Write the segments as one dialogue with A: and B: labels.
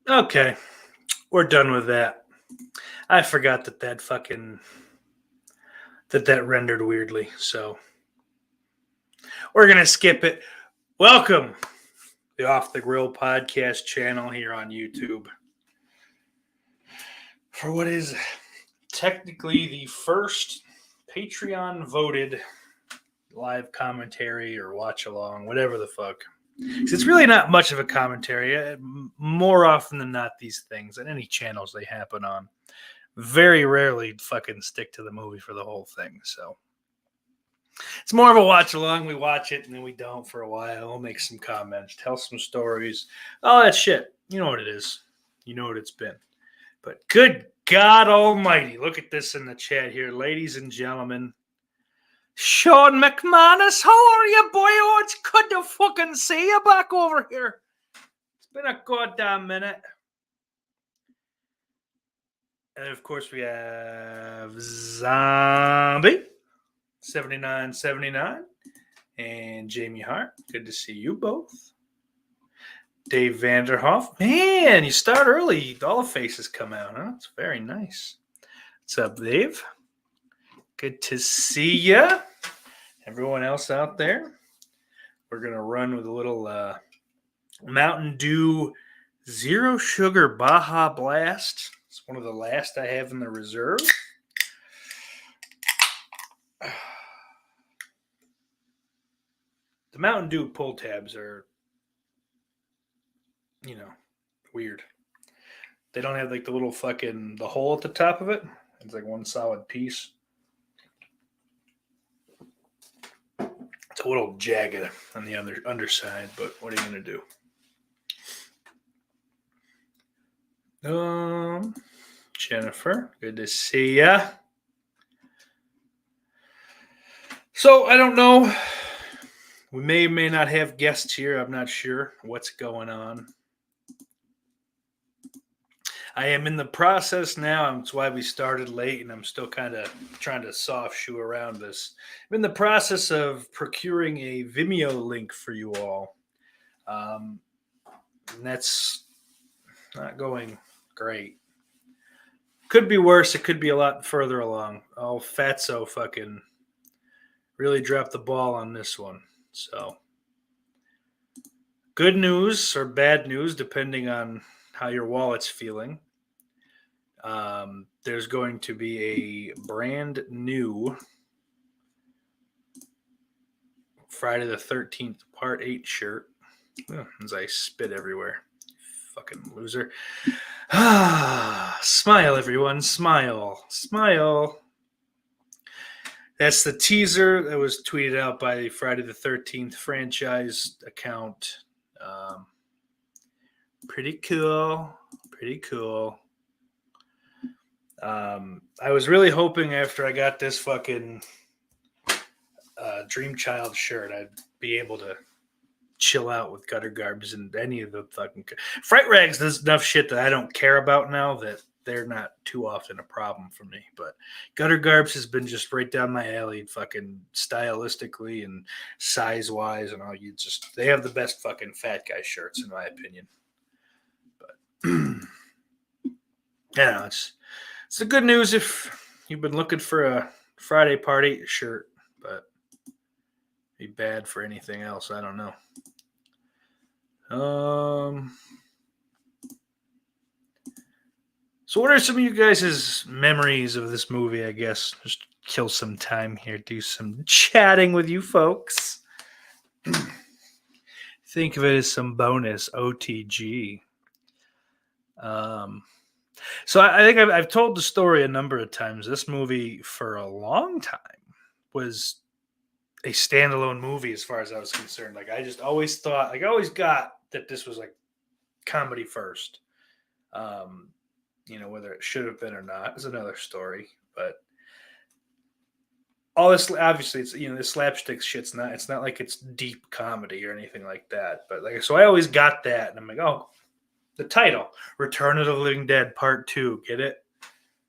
A: Okay, we're done with that. I forgot that rendered weirdly, so we're gonna skip it. Welcome, the Off the Grill podcast channel here on YouTube for what is technically the first Patreon voted live commentary or watch along, whatever the fuck. 'Cause it's really not much of a commentary. More often than not, these things on any channels they happen on very rarely fucking stick to the movie for the whole thing. So it's more of a watch along. We watch it and then we don't for a while. We'll make some comments, tell some stories, all that shit. You know what it is. You know what it's been. But good God Almighty, look at this in the chat here, ladies and gentlemen. Sean McManus, how are you, boy? Oh, it's good to fucking see you back over here. It's been a goddamn minute. And of course, we have Zombie 7979 and Jamie Hart. Good to see you both. Dave Vanderhoff. Man, you start early. All the faces come out, huh? It's very nice. What's up, Dave? Good to see ya. Everyone else out there. We're going to run with a little Mountain Dew Zero Sugar Baja Blast. It's one of the last I have in the reserve. The Mountain Dew pull tabs are, weird. They don't have like the little fucking the hole at the top of it. It's like one solid piece. It's a little jagged on the underside, but what are you gonna do? Jennifer, good to see ya. So I don't know. We may or may not have guests here. I'm not sure what's going on. I am in the process now. That's why we started late, and I'm still kind of trying to soft shoe around this. I'm in the process of procuring a Vimeo link for you all. And that's not going great. Could be worse. It could be a lot further along. Oh, Fatso fucking really dropped the ball on this one. So, good news or bad news, depending on how your wallet's feeling. There's going to be a brand new Friday the 13th Part 8 shirt. As I spit everywhere. Fucking loser. Smile, everyone. Smile. Smile. That's the teaser that was tweeted out by the Friday the 13th franchise account. Pretty cool. Pretty cool. I was really hoping after I got this fucking Dream Child shirt, I'd be able to chill out with Gutter Garbs and any of the fucking Fright Rags. There's enough shit that I don't care about now that they're not too often a problem for me. But Gutter Garbs has been just right down my alley, fucking stylistically and size wise, and all. They have the best fucking fat guy shirts in my opinion. But yeah, it's the good news if you've been looking for a Friday Party shirt, but be bad for anything else. I don't know. So what are some of you guys' memories of this movie, I guess? Just kill some time here, do some chatting with you folks. Think of it as some bonus OTG. So I think I've told the story a number of times. This movie, for a long time, was a standalone movie as far as I was concerned. Like I just always thought, like I always got that this was like comedy first. Whether it should have been or not is another story. But all this, obviously, it's the slapstick shit's not. It's not like it's deep comedy or anything like that. But like, so I always got that, and I'm like, oh, the title, Return of the Living Dead Part 2. Get it?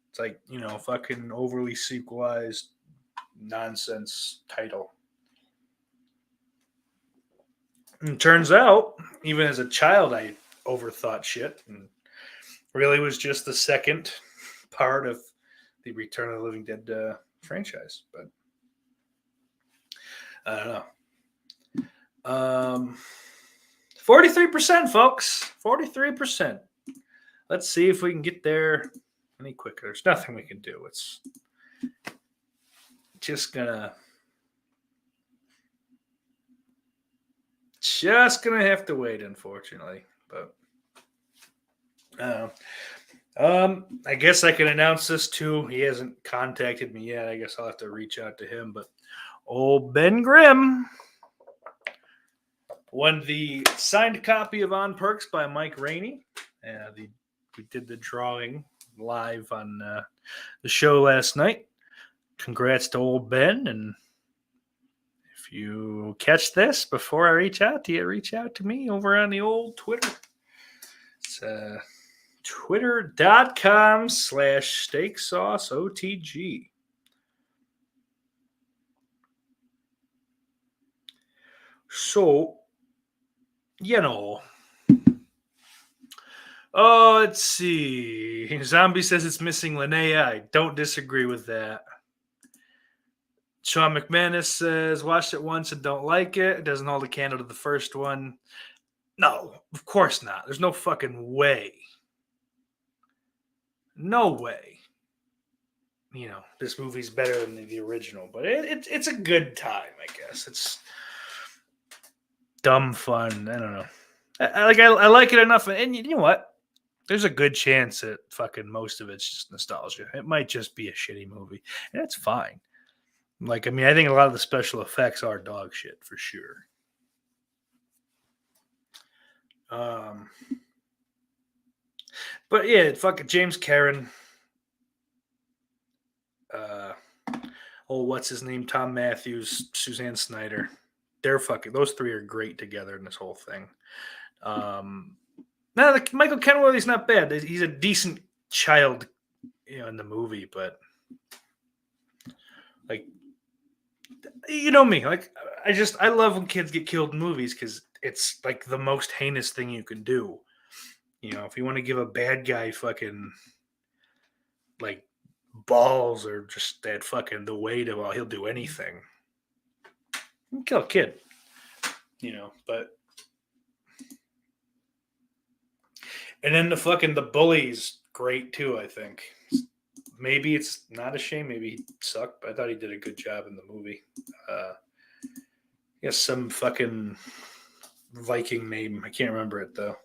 A: It's like fucking overly sequelized nonsense title. And turns out, even as a child, I overthought shit and really was just the second part of the Return of the Living Dead franchise. But I don't know. 43%, folks. 43%. Let's see if we can get there any quicker. There's nothing we can do. It's just gonna have to wait, unfortunately. But I guess I can announce this too. He hasn't contacted me yet. I guess I'll have to reach out to him. But old Ben Grimm won the signed copy of On Perks by Mike Rainey. We did the drawing live on the show last night. Congrats to old Ben. And if you catch this before I reach out to you, reach out to me over on the old Twitter. It's twitter.com/steaksauceotg. So, let's see. Zombie says it's missing Linnea. I don't disagree with that. Sean McManus says, watched it once and don't like it. It doesn't hold a candle to the first one. No, of course not. There's no fucking way. No way. This movie's better than the original, but it's a good time, I guess. It's dumb fun. I don't know. I like it enough, and you know what? There's a good chance that fucking most of it's just nostalgia. It might just be a shitty movie, and that's fine. I think a lot of the special effects are dog shit for sure. But yeah, fucking James Karen. What's his name? Tom Matthews, Suzanne Snyder. Those three are great together in this whole thing. Michael Kenworthy's not bad. He's a decent child, in the movie, but you know me. I love when kids get killed in movies because it's like the most heinous thing you can do. If you want to give a bad guy fucking balls or just that fucking the weight of he'll do anything. Kill a kid. But and then the bully's great too, I think. Maybe it's not a shame, maybe he sucked, but I thought he did a good job in the movie. Some fucking Viking name. I can't remember it though.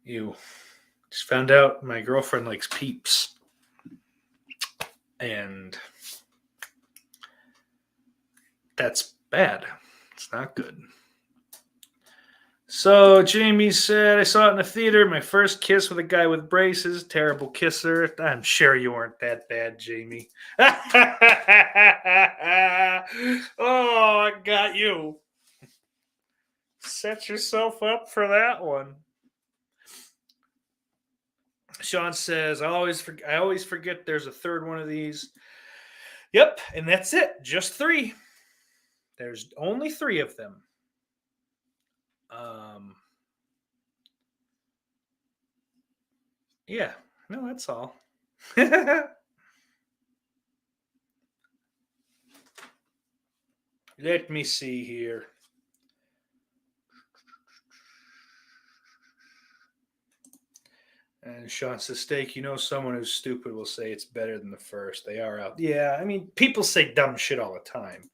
A: You just found out my girlfriend likes Peeps. And that's bad. It's not good. So Jamie said, I saw it in the theater. My first kiss with a guy with braces. Terrible kisser. I'm sure you weren't that bad, Jamie. Oh, I got you. Set yourself up for that one. Sean says, I always forget there's a third one of these. Yep, and that's it. Just 3. There's only 3 of them. Yeah, no, that's all. Let me see here. And Sean says, Steak, someone who's stupid will say it's better than the first. They are out. Yeah, people say dumb shit all the time.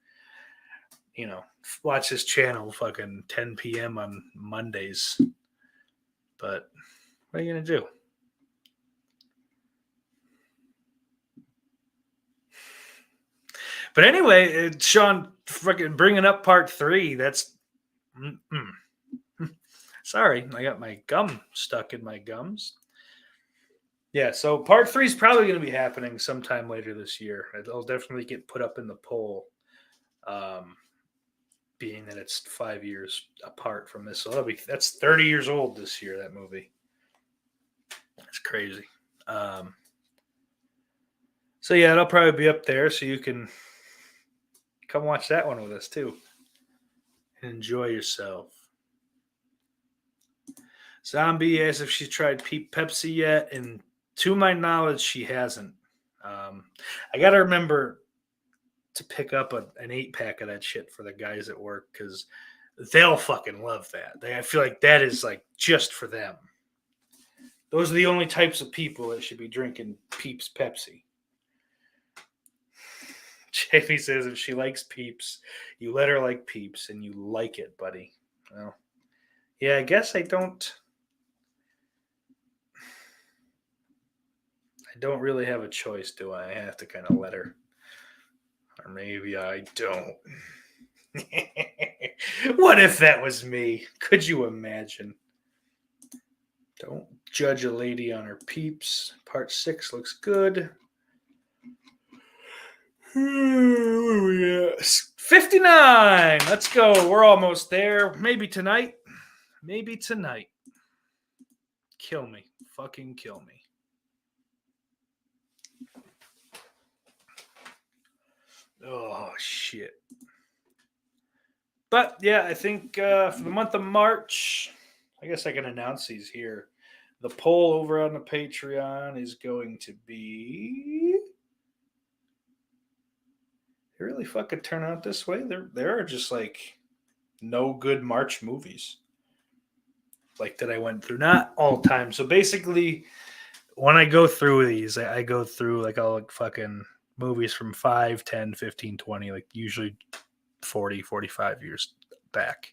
A: Watch this channel fucking 10 p.m. on Mondays. But what are you going to do? But anyway, Sean fucking bringing up part 3. That's... Sorry, I got my gum stuck in my gums. Yeah, so part 3 is probably going to be happening sometime later this year. It'll definitely get put up in the poll, being that it's 5 years apart from this. So that's 30 years old this year, that movie. That's crazy. So yeah, it'll probably be up there, so you can come watch that one with us too and enjoy yourself. Zombie asks if she's tried Pepsi yet, and to my knowledge, she hasn't. I got to remember to pick up an 8-pack of that shit for the guys at work because they'll fucking love that. I feel like that is like just for them. Those are the only types of people that should be drinking Peeps Pepsi. Jamie says if she likes Peeps, you let her like Peeps, and you like it, buddy. Well, yeah, I guess I don't really have a choice, do I? I have to kind of let her. Or maybe I don't. What if that was me? Could you imagine? Don't judge a lady on her Peeps. Part 6 looks good. 59. Let's go. We're almost there. Maybe tonight. Maybe tonight. Kill me. Fucking kill me. Oh, shit. But, yeah, I think for the month of March, I guess I can announce these here. The poll over on the Patreon is going to be... They really fucking turn out this way? There are just, like, no good March movies. Like, that I went through. Not all time. So, basically, when I go through these, I go through, like, all, like, fucking movies from 5, 10, 15, 20, like, usually 40, 45 years back.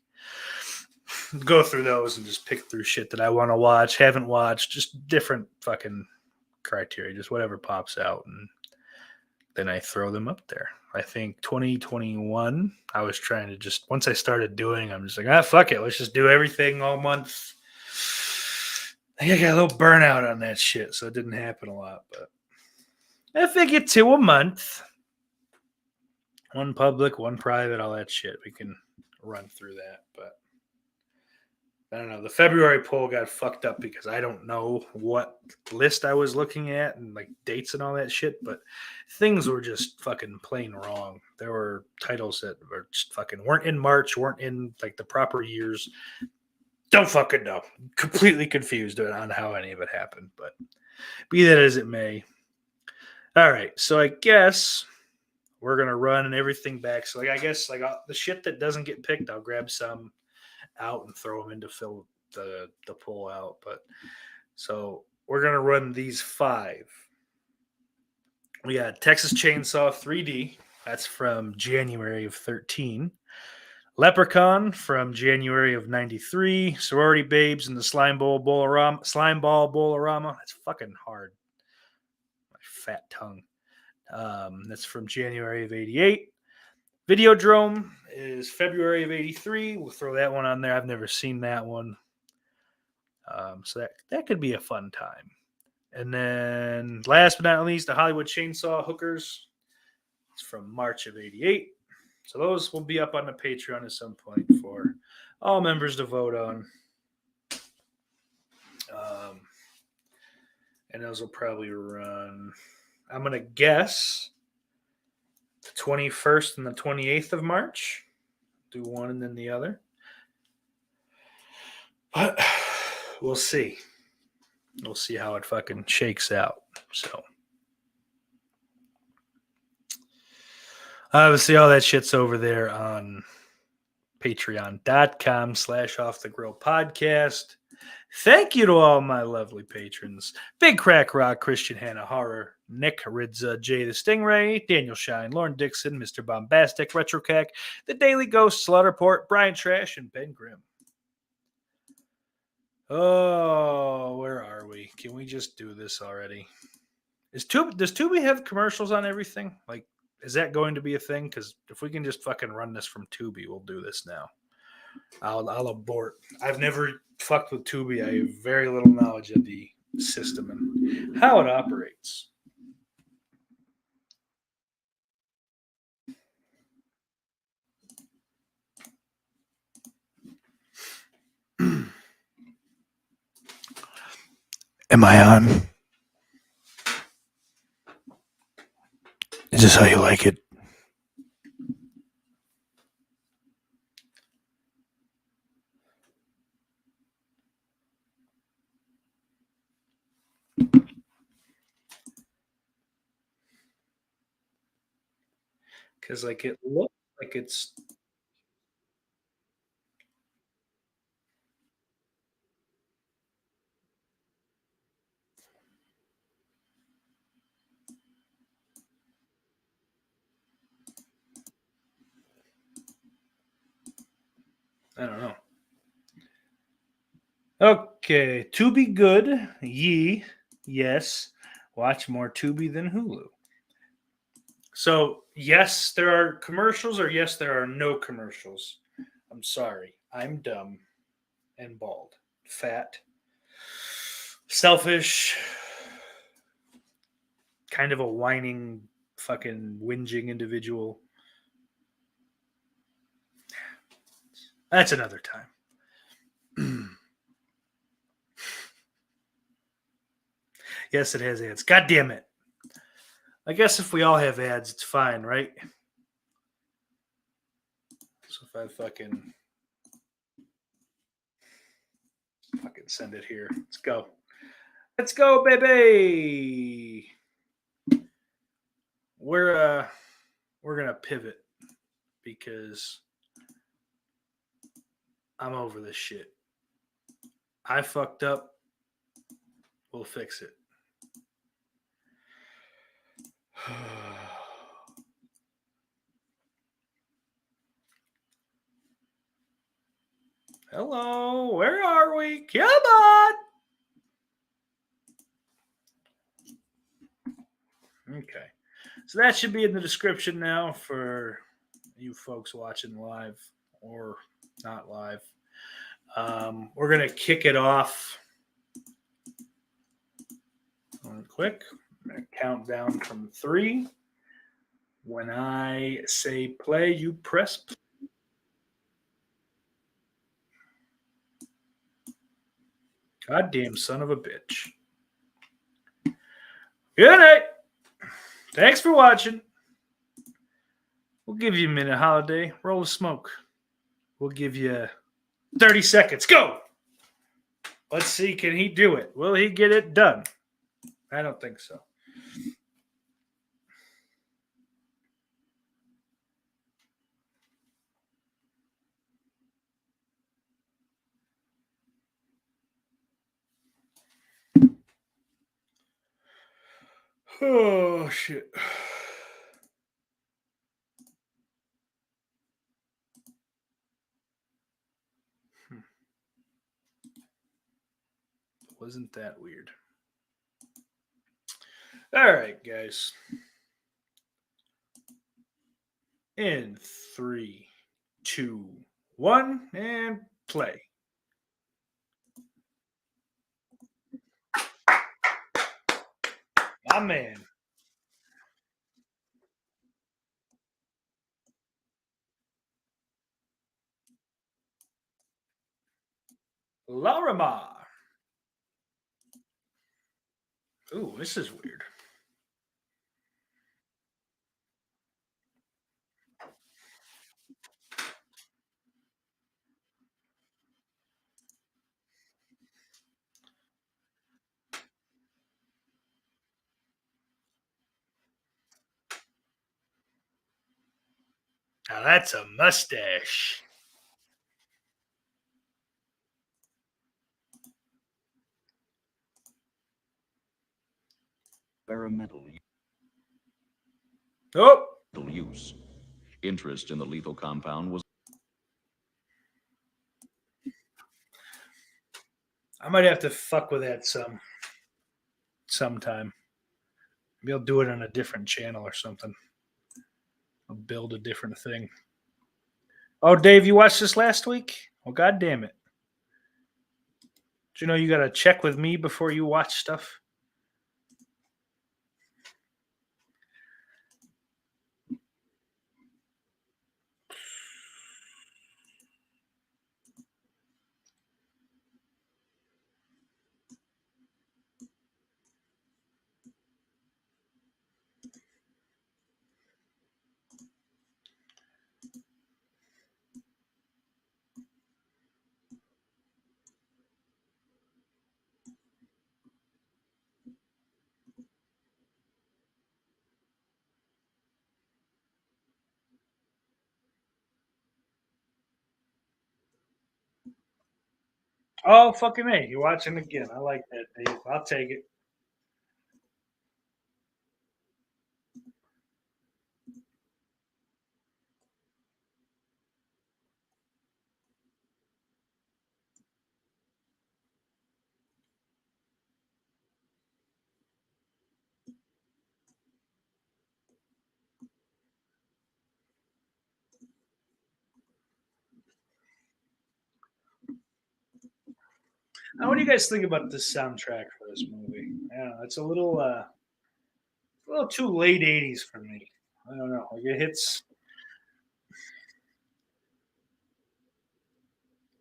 A: Go through those and just pick through shit that I want to watch, haven't watched, just different fucking criteria, just whatever pops out, and then I throw them up there. I think 2021, I was trying to just, once I started doing, I'm just like, fuck it, let's just do everything all month. I think I got a little burnout on that shit, so it didn't happen a lot, but I figure 2 a month. 1 public, 1 private, all that shit. We can run through that, but I don't know. The February poll got fucked up because I don't know what list I was looking at and like dates and all that shit, but things were just fucking plain wrong. There were titles that were just fucking weren't in March, weren't in like the proper years. Don't fucking know. Completely confused on how any of it happened, but be that as it may. All right, so I guess we're gonna run everything back. So like I guess like the shit that doesn't get picked, I'll grab some out and throw them in to fill the poll out. But so we're gonna run these 5. We got Texas Chainsaw 3D. That's from January of 13. Leprechaun from January of 93. Sorority Babes and the Slime Ball Bolorama. That's fucking hard. My fat tongue. That's from January of 88. Videodrome is February of 83. We'll throw that one on there. I've never seen that one. So that could be a fun time. And then last but not least, the Hollywood Chainsaw Hookers. It's from March of 88. So those will be up on the Patreon at some point for all members to vote on. And those will probably run, I'm going to guess, the 21st and the 28th of March. Do one and then the other. But we'll see. We'll see how it fucking shakes out. So obviously all that shit's over there on patreon.com/offthegrillpodcast. Thank you to all my lovely patrons. Big Crack Rock, Christian Hannah Horror, Nick Ridza, Jay the Stingray, Daniel Shine, Lauren Dixon, Mr. Bombastic, Retrocac, The Daily Ghost, Slaughterport, Brian Trash, and Ben Grimm. Oh, where are we? Can we just do this already? Does Tubi have commercials on everything? Like, is that going to be a thing? Because if we can just fucking run this from Tubi, we'll do this now. I'll abort. I've never fucked with Tubi. I have very little knowledge of the system and how it operates. Am I on? Is this how you like it? Because like it looks like it's. I don't know. Okay, Tubi good. Ye, yes. Watch more Tubi than Hulu. So yes, there are commercials, or yes, there are no commercials. I'm sorry. I'm dumb and bald, fat, selfish, kind of a whining, fucking whinging individual. That's another time. Yes, it has ads. God damn it. I guess if we all have ads, it's fine, right? So if I fucking send it here. Let's go. Let's go, baby. We're gonna pivot because I'm over this shit. I fucked up. We'll fix it. Hello, where are we? Come on. Okay. So that should be in the description now for you folks watching live or not live. We're going to kick it off quick. I'm going to count down from 3. When I say play, you press play. Goddamn son of a bitch. Good night. Thanks for watching. We'll give you a minute, Holiday. Roll the smoke. We'll give you 30 seconds. Go. Let's see. Can he do it? Will he get it done? I don't think so. Oh, shit. Wasn't that weird? All right, guys. In 3, 2, 1, and play. My man. Larimar. Ooh, this is weird. Now that's a mustache.
B: Experimental
A: Oh,
B: use. Interest in the lethal compound was
A: I might have to fuck with that sometime. Maybe I'll do it on a different channel or something. I'll build a different thing. Oh, Dave, you watched this last week? Well, god damn it. Do you know you got to check with me before you watch stuff? Oh, fucking A. You're watching again. I like that, Dave. I'll take it. Now, what do you guys think about this soundtrack for this movie? Yeah, it's a little too late '80s for me. I don't know. Like it hits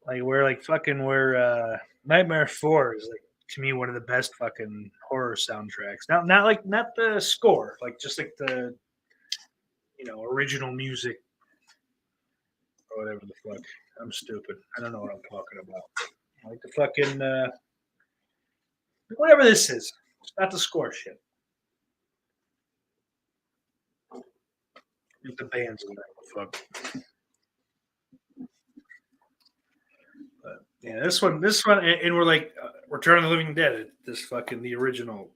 A: like where Nightmare 4 is like to me one of the best fucking horror soundtracks. Not the score, like just like the original music or whatever the fuck. I'm stupid. I don't know what I'm talking about. Like the fucking whatever this is. It's not the score shit. It's the bands in there. Fuck. But yeah, this one, and we're like Return of the Living Dead. This fucking the original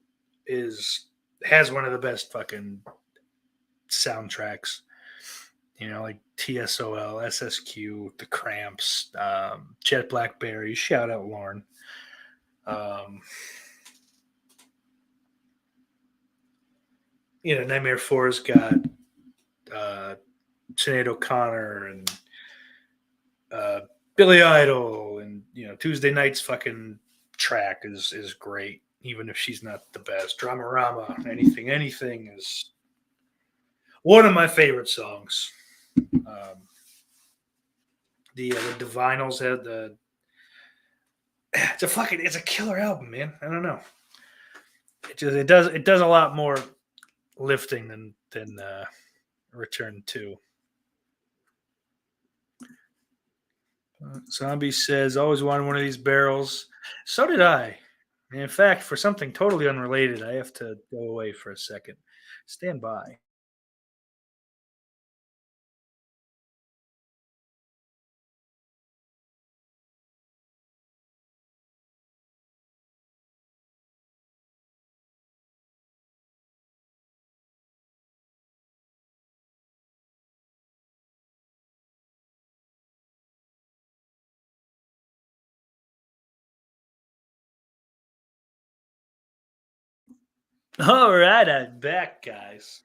A: is has one of the best fucking soundtracks. Like TSOL, SSQ, The Cramps, Jet Blackberry. Shout out Lauren. Um, Nightmare 4's got uh, Sinead O'Connor and Billy Idol, and Tuesday Night's fucking track is great, even if she's not the best. Dramarama, anything is one of my favorite songs. The Divinals had the it's a killer album, man. I don't know. It does a lot more lifting than Return 2. Zombie says, always wanted one of these barrels. So did I. And in fact, for something totally unrelated, I have to go away for a second. Stand by. All right, I'm back, guys.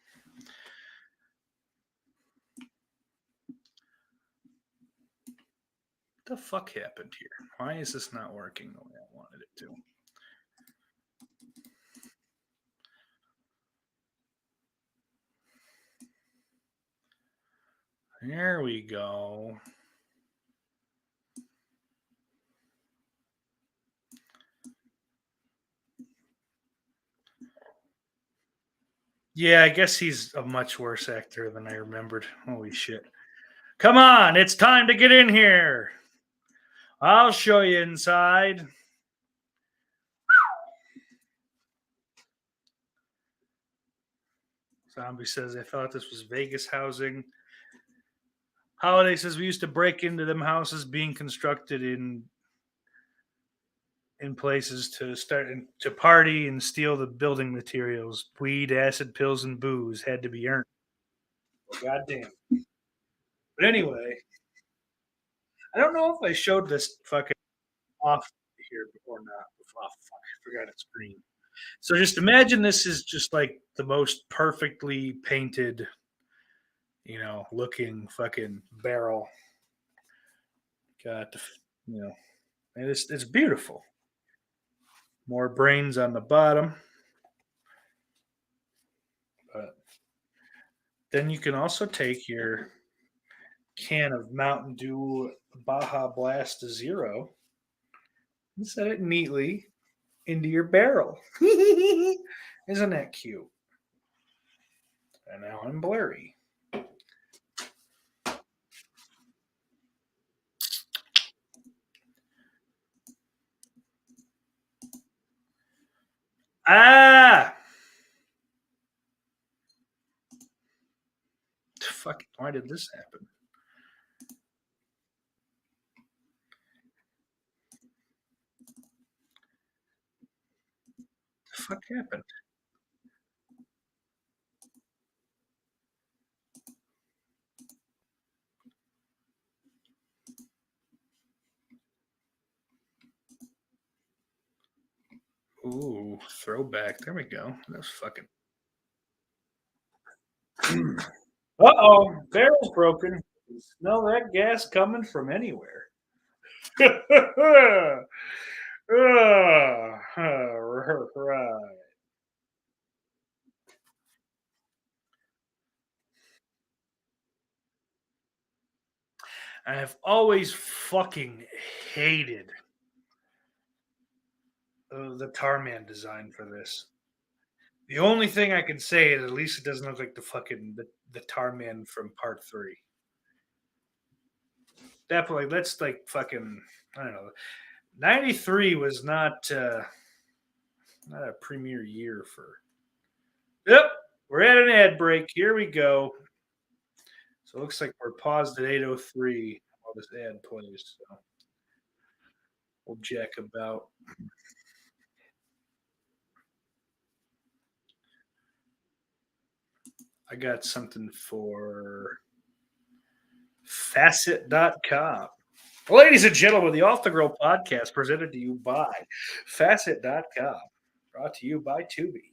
A: What the fuck happened here? Why is this not working the way I wanted it to? There we go. Yeah, I guess he's a much worse actor than I remembered. Holy shit. Come on, it's time to get in here. I'll show you inside. Zombie says, I thought this was Vegas housing. Holiday says, we used to break into them houses being constructed in places to start to party and steal the building materials. Weed, acid, pills, and booze had to be earned. God damn. But anyway, I don't know if I showed this fucking off here before or not. Oh, fuck, I forgot it's green. So just imagine this is just like the most perfectly painted, looking fucking barrel. Got the, and it's beautiful. More brains on the bottom. But then you can also take your can of Mountain Dew Baja Blast Zero and set it neatly into your barrel. Isn't that cute? And now I'm blurry. Ah! Fuck, why did this happen? fuck happened? Ooh, throwback. There we go. That's fucking. Uh-oh, barrel's broken. Smell that gas coming from anywhere. Right. I've always fucking hated the Tarman design for this. The only thing I can say is at least it doesn't look like the Tarman from Part Three. Definitely, that's like fucking. I don't know. 93 was not a premier year for. Yep, we're at an ad break. Here we go. So it looks like we're paused at 8:03 while this ad plays. So we'll jack about. I got something for facet.com. Ladies and gentlemen, the Off the Grill podcast presented to you by facet.com. Brought to you by Tubi.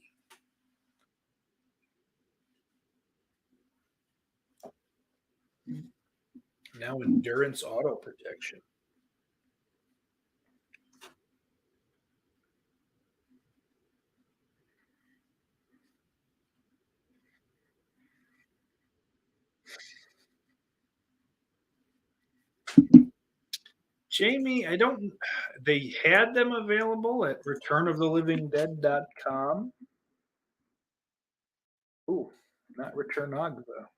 A: Now endurance auto protection. Jamie, I don't. They had them available at returnofthelivingdead.com. Ooh, not Returnog though.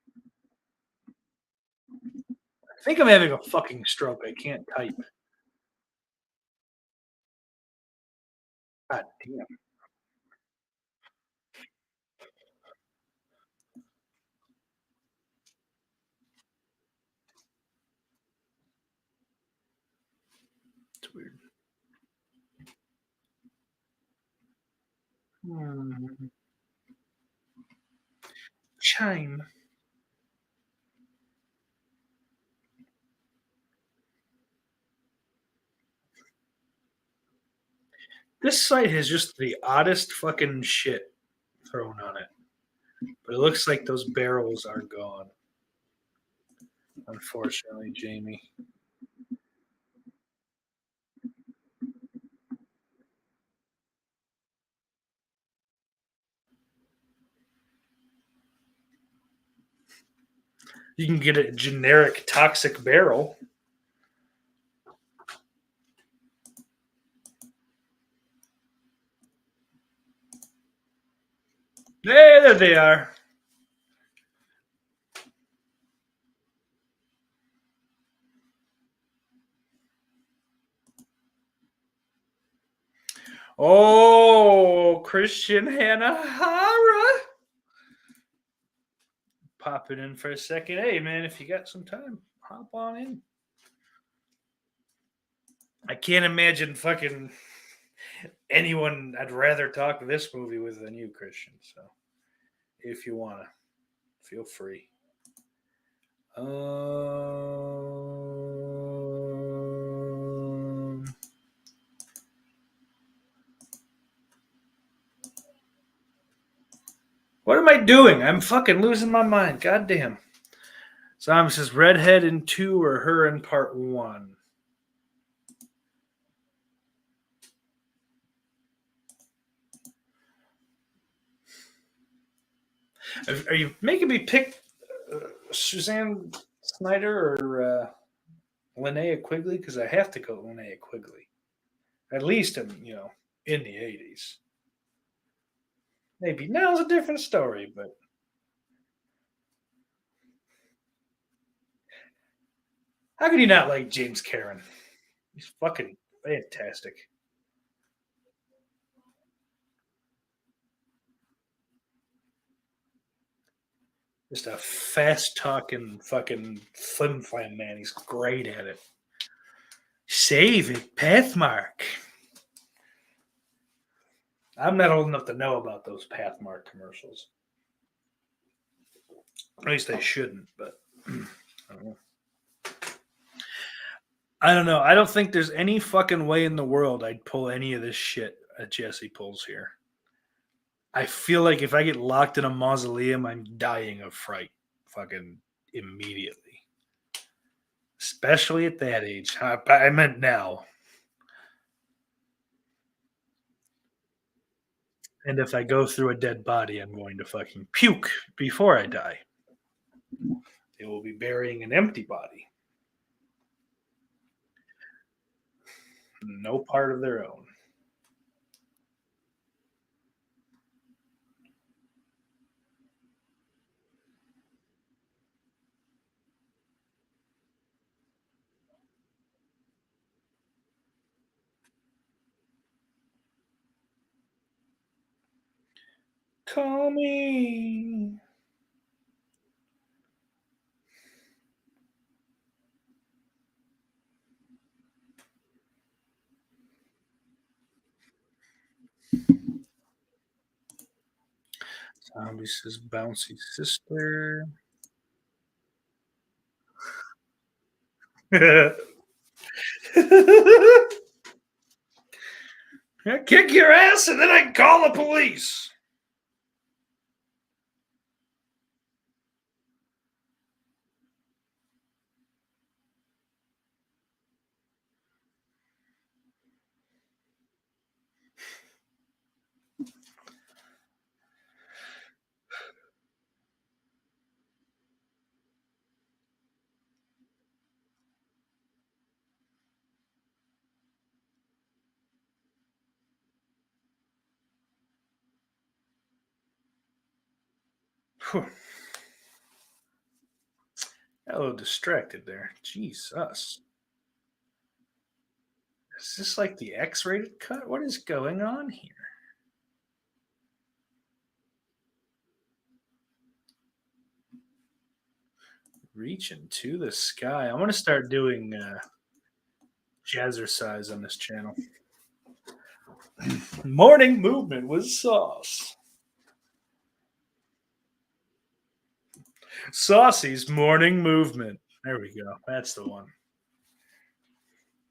A: I think I'm having a fucking stroke. I can't type. God damn. It's weird. Hmm. Chime. This site has just the oddest fucking shit thrown on it. But it looks like those barrels are gone. Unfortunately, Jamie. You can get a generic toxic barrel. Hey, there they are. Oh, Christian Hanahara. Popping in for a second. Hey, man, if you got some time, hop on in. I can't imagine fucking anyone I'd rather talk this movie with than you, Christian. So if you want to, feel free. Um, what am I doing? I'm fucking losing my mind. God damn. Simon says redhead in 2 or her in part 1. Are you making me pick Suzanne Snyder or Linnea Quigley? Because I have to go Linnea Quigley. At least in in the 80s. Maybe now's a different story, but how can you not like James Karen? He's fucking fantastic. Just a fast talking fucking flim flam man. He's great at it. Save it, Pathmark. I'm not old enough to know about those Pathmark commercials. At least I shouldn't, but I don't know. I don't know. I don't think there's any fucking way in the world I'd pull any of this shit that Jesse pulls here. I feel like if I get locked in a mausoleum, I'm dying of fright fucking immediately. Especially at that age. I meant now. And if I go through a dead body, I'm going to fucking puke before I die. They will be burying an empty body. No part of their own. Call me. Zombie says bouncy sister. I kick your ass and then I call the police. Whew. A little distracted there. Jesus. Is this like the X rated cut? What is going on here? Reaching to the sky. I'm going to start doing jazzercise on this channel. Morning movement with sauce. Saucy's morning movement. There we go. That's the one.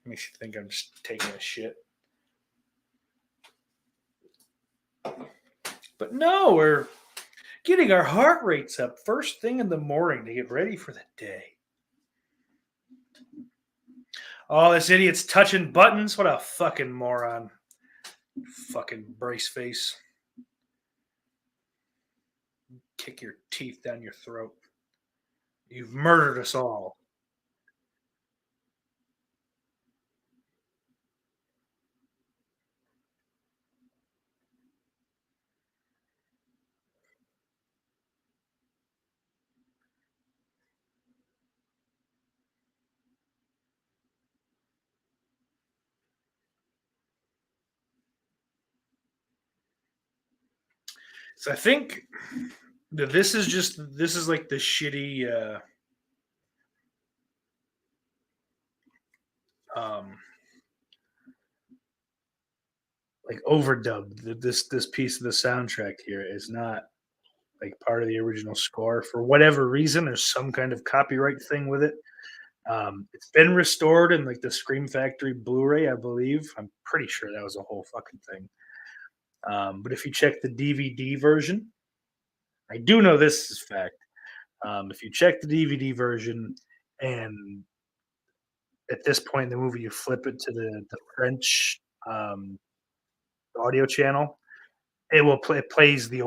A: Makes you think I'm just taking a shit. But no, we're getting our heart rates up first thing in the morning to get ready for the day. Oh, this idiot's touching buttons. What a fucking moron. Fucking brace face. Kick your teeth down your throat. You've murdered us all. So I think that this is like the shitty um like overdubbed. This piece of the soundtrack here is not like part of the original score for whatever reason. There's some kind of copyright thing with it. It's been restored in like the Scream Factory Blu-ray, I believe. I'm pretty sure that was a whole fucking thing. But if you check the DVD version, I do know this is fact. If you check the DVD version, and at this point in the movie, you flip it to the French audio channel, it will play. It plays the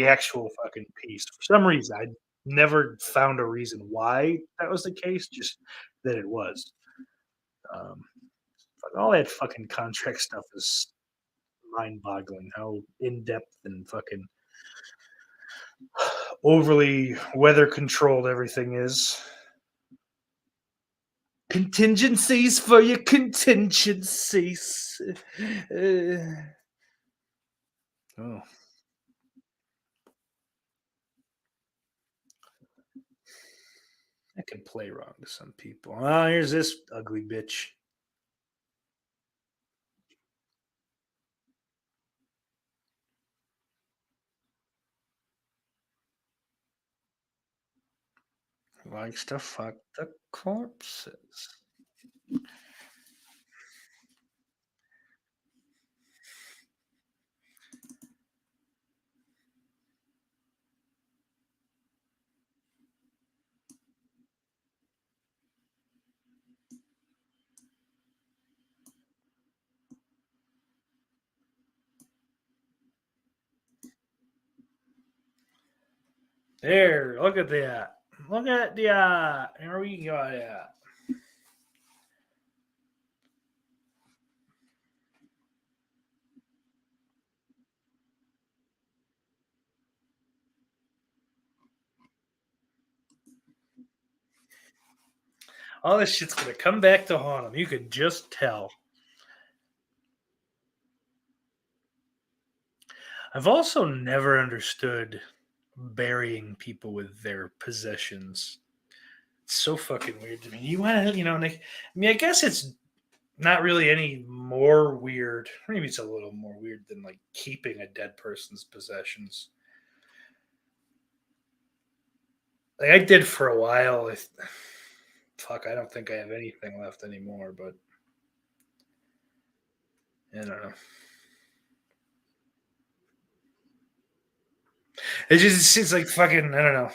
A: actual fucking piece. For some reason, I never found a reason why that was the case. Just that it was. Um, all that fucking contract stuff is mind-boggling. How in-depth and fucking overly weather-controlled everything is. Contingencies for your contingencies. Oh. I can play wrong to some people. Oh, here's this ugly bitch. Likes to fuck the corpses. There, look at that. Look at that. Here we go. Yeah. All this shit's gonna come back to haunt him. You can just tell. I've also never understood burying people with their possessions. It's so fucking weird to me. You want to, like, I mean, I guess it's not really any more weird. Maybe it's a little more weird than like keeping a dead person's possessions. Like I did for a while. Fuck, I don't think I have anything left anymore, but I don't know. It just seems like fucking, I don't know.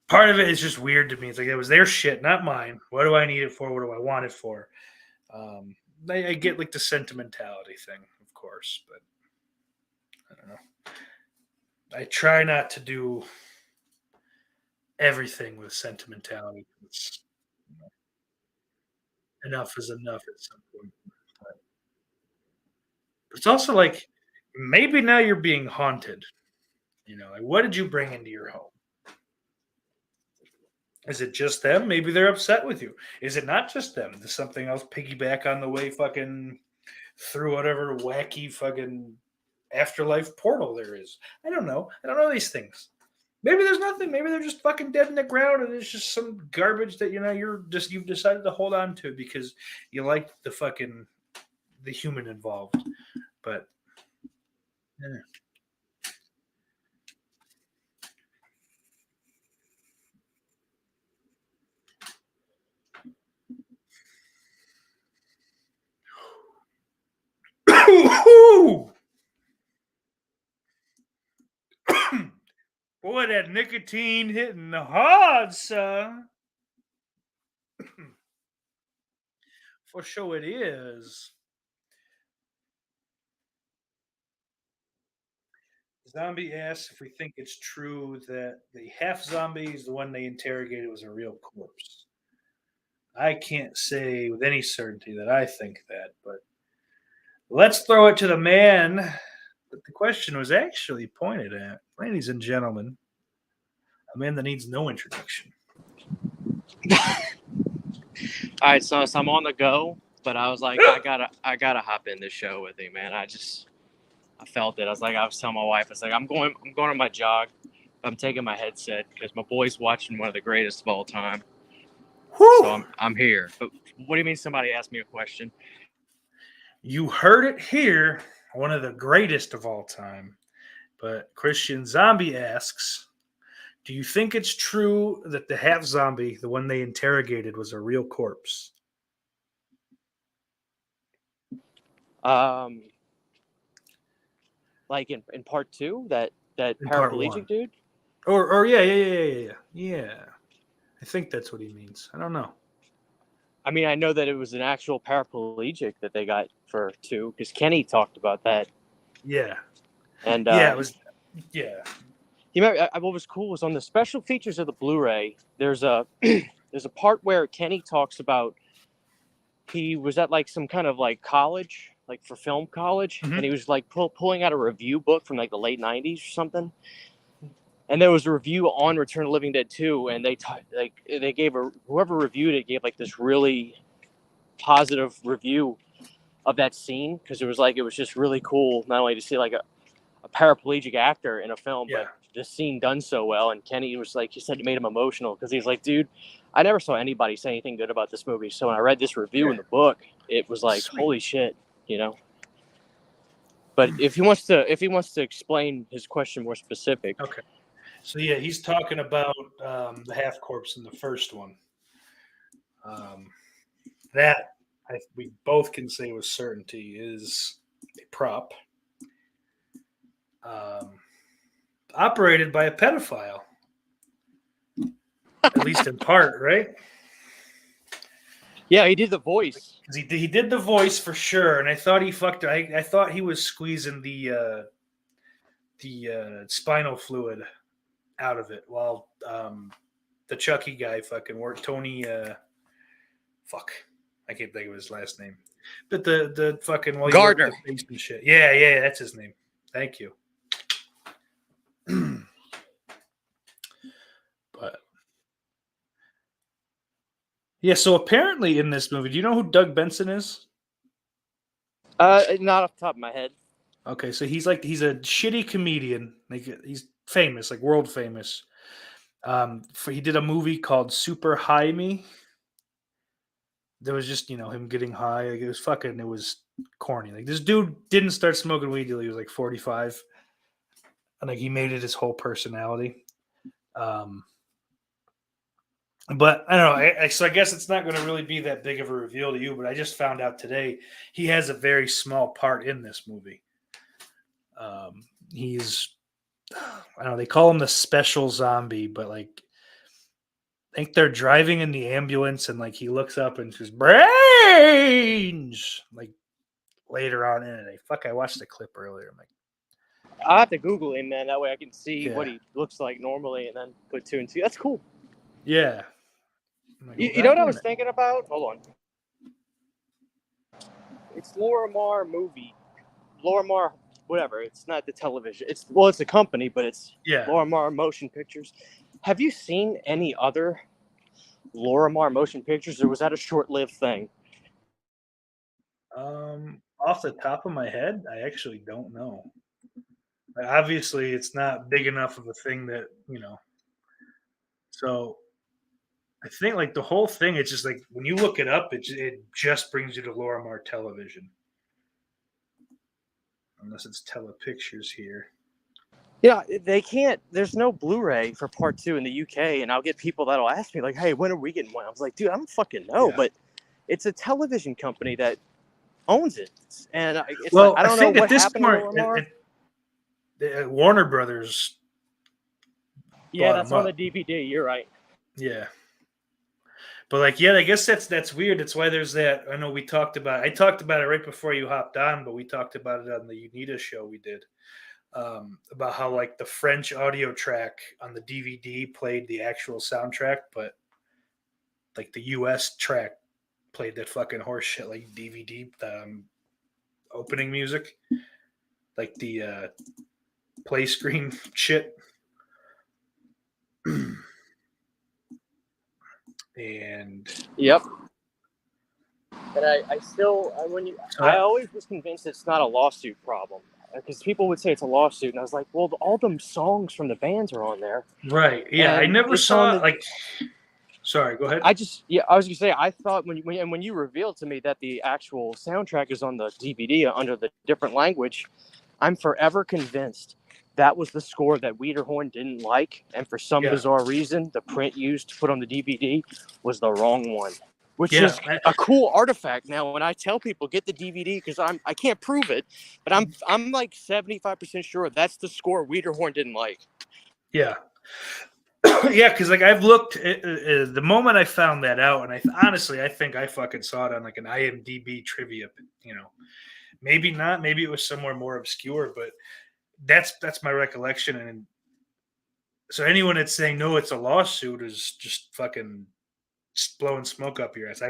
A: Part of it is just weird to me. It's like it was their shit, not mine. What do I need it for? What do I want it for? Um, I get like the sentimentality thing, of course, but I don't know. I try not to do everything with sentimentality. Enough is enough at some point. But it's also like maybe now you're being haunted. Like what did you bring into your home? Is it just them? Maybe they're upset with you. Is it not just them? Does something else piggyback on the way fucking through whatever wacky fucking afterlife portal there is? I don't know. I don't know these things. Maybe there's nothing. Maybe they're just fucking dead in the ground and it's just some garbage that you've decided to hold on to because you like the human involved. But yeah. Boy, that nicotine hitting the hard, son. For sure it is. Zombie asks if we think it's true that the half zombies, the one they interrogated, was a real corpse. I can't say with any certainty that I think that, but let's throw it to the man that the question was actually pointed at. Ladies and gentlemen, a man that needs no introduction.
C: All right, so I'm on the go, but I was like, I gotta hop in this show with you, man. I felt it. I was telling my wife, I was like, I'm going on my jog. I'm taking my headset because my boy's watching one of the greatest of all time.
A: Whew.
C: So I'm here. But what do you mean somebody asked me a question?
A: You heard it here, one of the greatest of all time. But Christian Zombie asks, do you think it's true that the half zombie, the one they interrogated, was a real corpse?
C: Like in part two, that
A: In part one.
C: paraplegic dude?
A: Or yeah. I think that's what he means. I don't know.
C: I mean, I know that it was an actual paraplegic that they got for two because Kenny talked about that.
A: Yeah.
C: And
A: yeah, it was. Yeah.
C: You remember what was cool was on the special features of the Blu-ray. There's a there's a part where Kenny talks about he was at like some kind of like college, like for film college, and he was like pulling out a review book from like the late '90s or something. And there was a review on Return of the Living Dead 2, and they gave whoever reviewed it gave like this really positive review of that scene because it was just really cool not only to see like a paraplegic actor in a film, but the scene done so well. And Kenny was like, he said it made him emotional because he's like, dude, I never saw anybody say anything good about this movie. So when I read this review in the book, it was like, holy shit, But if he wants to explain his question more specific.
A: Okay. So yeah, he's talking about the half corpse in the first one. That we both can say with certainty is a prop, um, operated by a pedophile, at least in part, right?
C: Yeah, he did the voice.
A: 'Cause he did the voice for sure, and I thought he fucked. I thought he was squeezing the spinal fluid out of it while the Chucky guy fucking worked. Tony, fuck, I can't think of his last name, but the fucking while he worked
C: Gardner.
A: the face and shit. Yeah, that's his name. Thank you. But yeah, so apparently in this movie, do you know who Doug Benson is?
C: Not off the top of my head.
A: Okay, so he's a shitty comedian. Like he's famous, like world famous. He did a movie called Super High Me. There was just him getting high. Like it was corny. Like this dude didn't start smoking weed till he was like 45, and like he made it his whole personality. But I don't know. So I guess it's not going to really be that big of a reveal to you. But I just found out today he has a very small part in this movie. He's, I don't know. They call him the special zombie, but like, I think they're driving in the ambulance, and like he looks up and says brains. Like later on in it, I watched the clip earlier. I'm like,
C: I have to Google him, man. That way I can see
A: Yeah.
C: what he looks like normally, and then put two and two. That's cool.
A: yeah. I'm like,
C: You know what I was thinking about? Hold on. It's Lorimar movie. Lorimar, whatever. It's not the television. It's a company, but it's
A: Yeah.
C: Lorimar Motion Pictures. Have you seen any other Lorimar Motion Pictures, or was that a short-lived thing?
A: Off the top of my head, I actually don't know. Like, obviously, it's not big enough of a thing that So I think like the whole thing, it's just like when you look it up, it just brings you to Lorimar Television, unless it's Telepictures here.
C: Yeah, they can't. There's no Blu-ray for Part 2 in the UK, and I'll get people that'll ask me like, "Hey, when are we getting one?" I was like, "Dude, I don't fucking know,"
A: Yeah.
C: but it's a television company that owns it, and it's
A: Well,
C: like, I don't know
A: think
C: what
A: at this
C: happened
A: point,
C: to Lorimar.
A: Warner Brothers.
C: Yeah,
A: bought
C: that's
A: them
C: on the
A: up.
C: DVD. You're right.
A: Yeah. But like, yeah, I guess that's weird. That's why there's that. I know I talked about it right before you hopped on, but we talked about it on the UNITA show we did. About how like the French audio track on the DVD played the actual soundtrack, but like the US track played that fucking horse shit like DVD opening music, like the play screen shit. And
C: Yep. And I always was convinced it's not a lawsuit problem, because people would say it's a lawsuit, and I was like, well, all them songs from the bands are on there.
A: right, yeah, I
C: And
A: never
C: it's
A: saw
C: on the-
A: like. Sorry, go ahead.
C: I was gonna say, I thought when you revealed to me that the actual soundtrack is on the DVD under the different language, I'm forever convinced that was the score that Wiederhorn didn't like, and for some bizarre reason, the print used to put on the DVD was the wrong one, which is a cool artifact. Now, when I tell people get the DVD, because I can't prove it, but I'm like 75% sure that's the score Wiederhorn didn't like.
A: Yeah. Yeah, because like I've looked the moment I found that out, and I think I fucking saw it on like an IMDb trivia. Maybe not. Maybe it was somewhere more obscure, but that's my recollection. And so anyone that's saying no, it's a lawsuit is just fucking blowing smoke up your ass.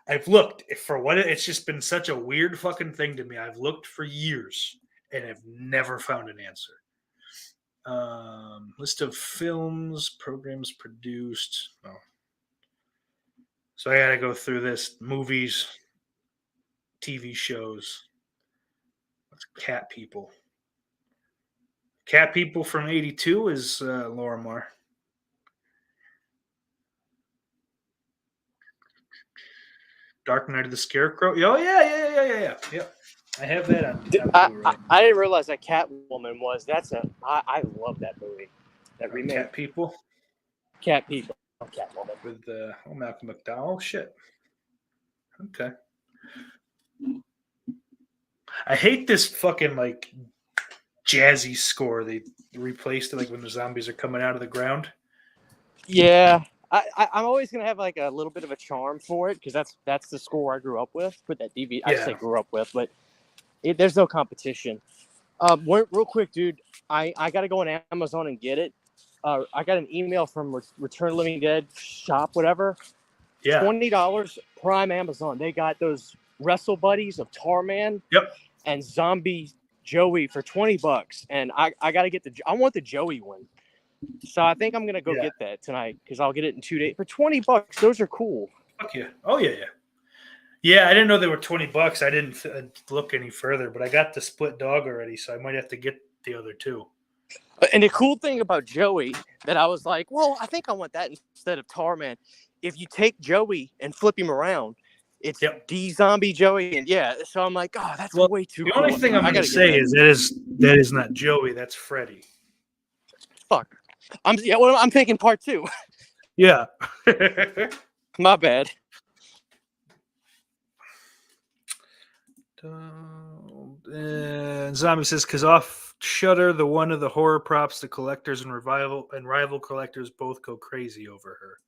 A: I've looked for what it's just been such a weird fucking thing to me. I've looked for years and have never found an answer. List of films, programs produced. Oh. So I got to go through this: movies, TV shows. What's Cat People? Cat People from '82 is Lorimar. Dark Knight of the Scarecrow. Oh yeah. I have that on.
C: I didn't realize that Catwoman was. I love that movie. that remake.
A: Cat People
C: Cat People. Cat Woman.
A: with Malcolm McDowell. Shit. Okay. I hate this fucking like jazzy score. They replaced it like when the zombies are coming out of the ground.
C: Yeah, I'm always gonna have like a little bit of a charm for it because that's the score I grew up with. Put that DVD. I
A: Yeah.
C: say grew up with, but there's no competition. Real quick, dude. I gotta go on Amazon and get it. I got an email from Return of the Living Dead shop, whatever.
A: Yeah.
C: $20 Prime Amazon. They got those Wrestle Buddies of Tarman.
A: Yep.
C: And Zombie Joey for $20, and I gotta get I want the Joey one. So I think I'm gonna go get that tonight because I'll get it in 2 days for $20. Those are cool.
A: Fuck yeah. Oh yeah. Yeah, I didn't know they were $20. I didn't look any further, but I got the split dog already, so I might have to get the other two.
C: And the cool thing about Joey that I was like, well, I think I want that instead of Tarman. If you take Joey and flip him around, it's D-Zombie Joey, and so I'm like, oh, that's way too cool.
A: The only thing I'm going to say is that is not Joey, that's Freddy.
C: Fuck. I'm thinking part 2.
A: Yeah.
C: My bad.
A: Zombie says, because off Shudder, the one of the horror props, the collectors and rival collectors both go crazy over her.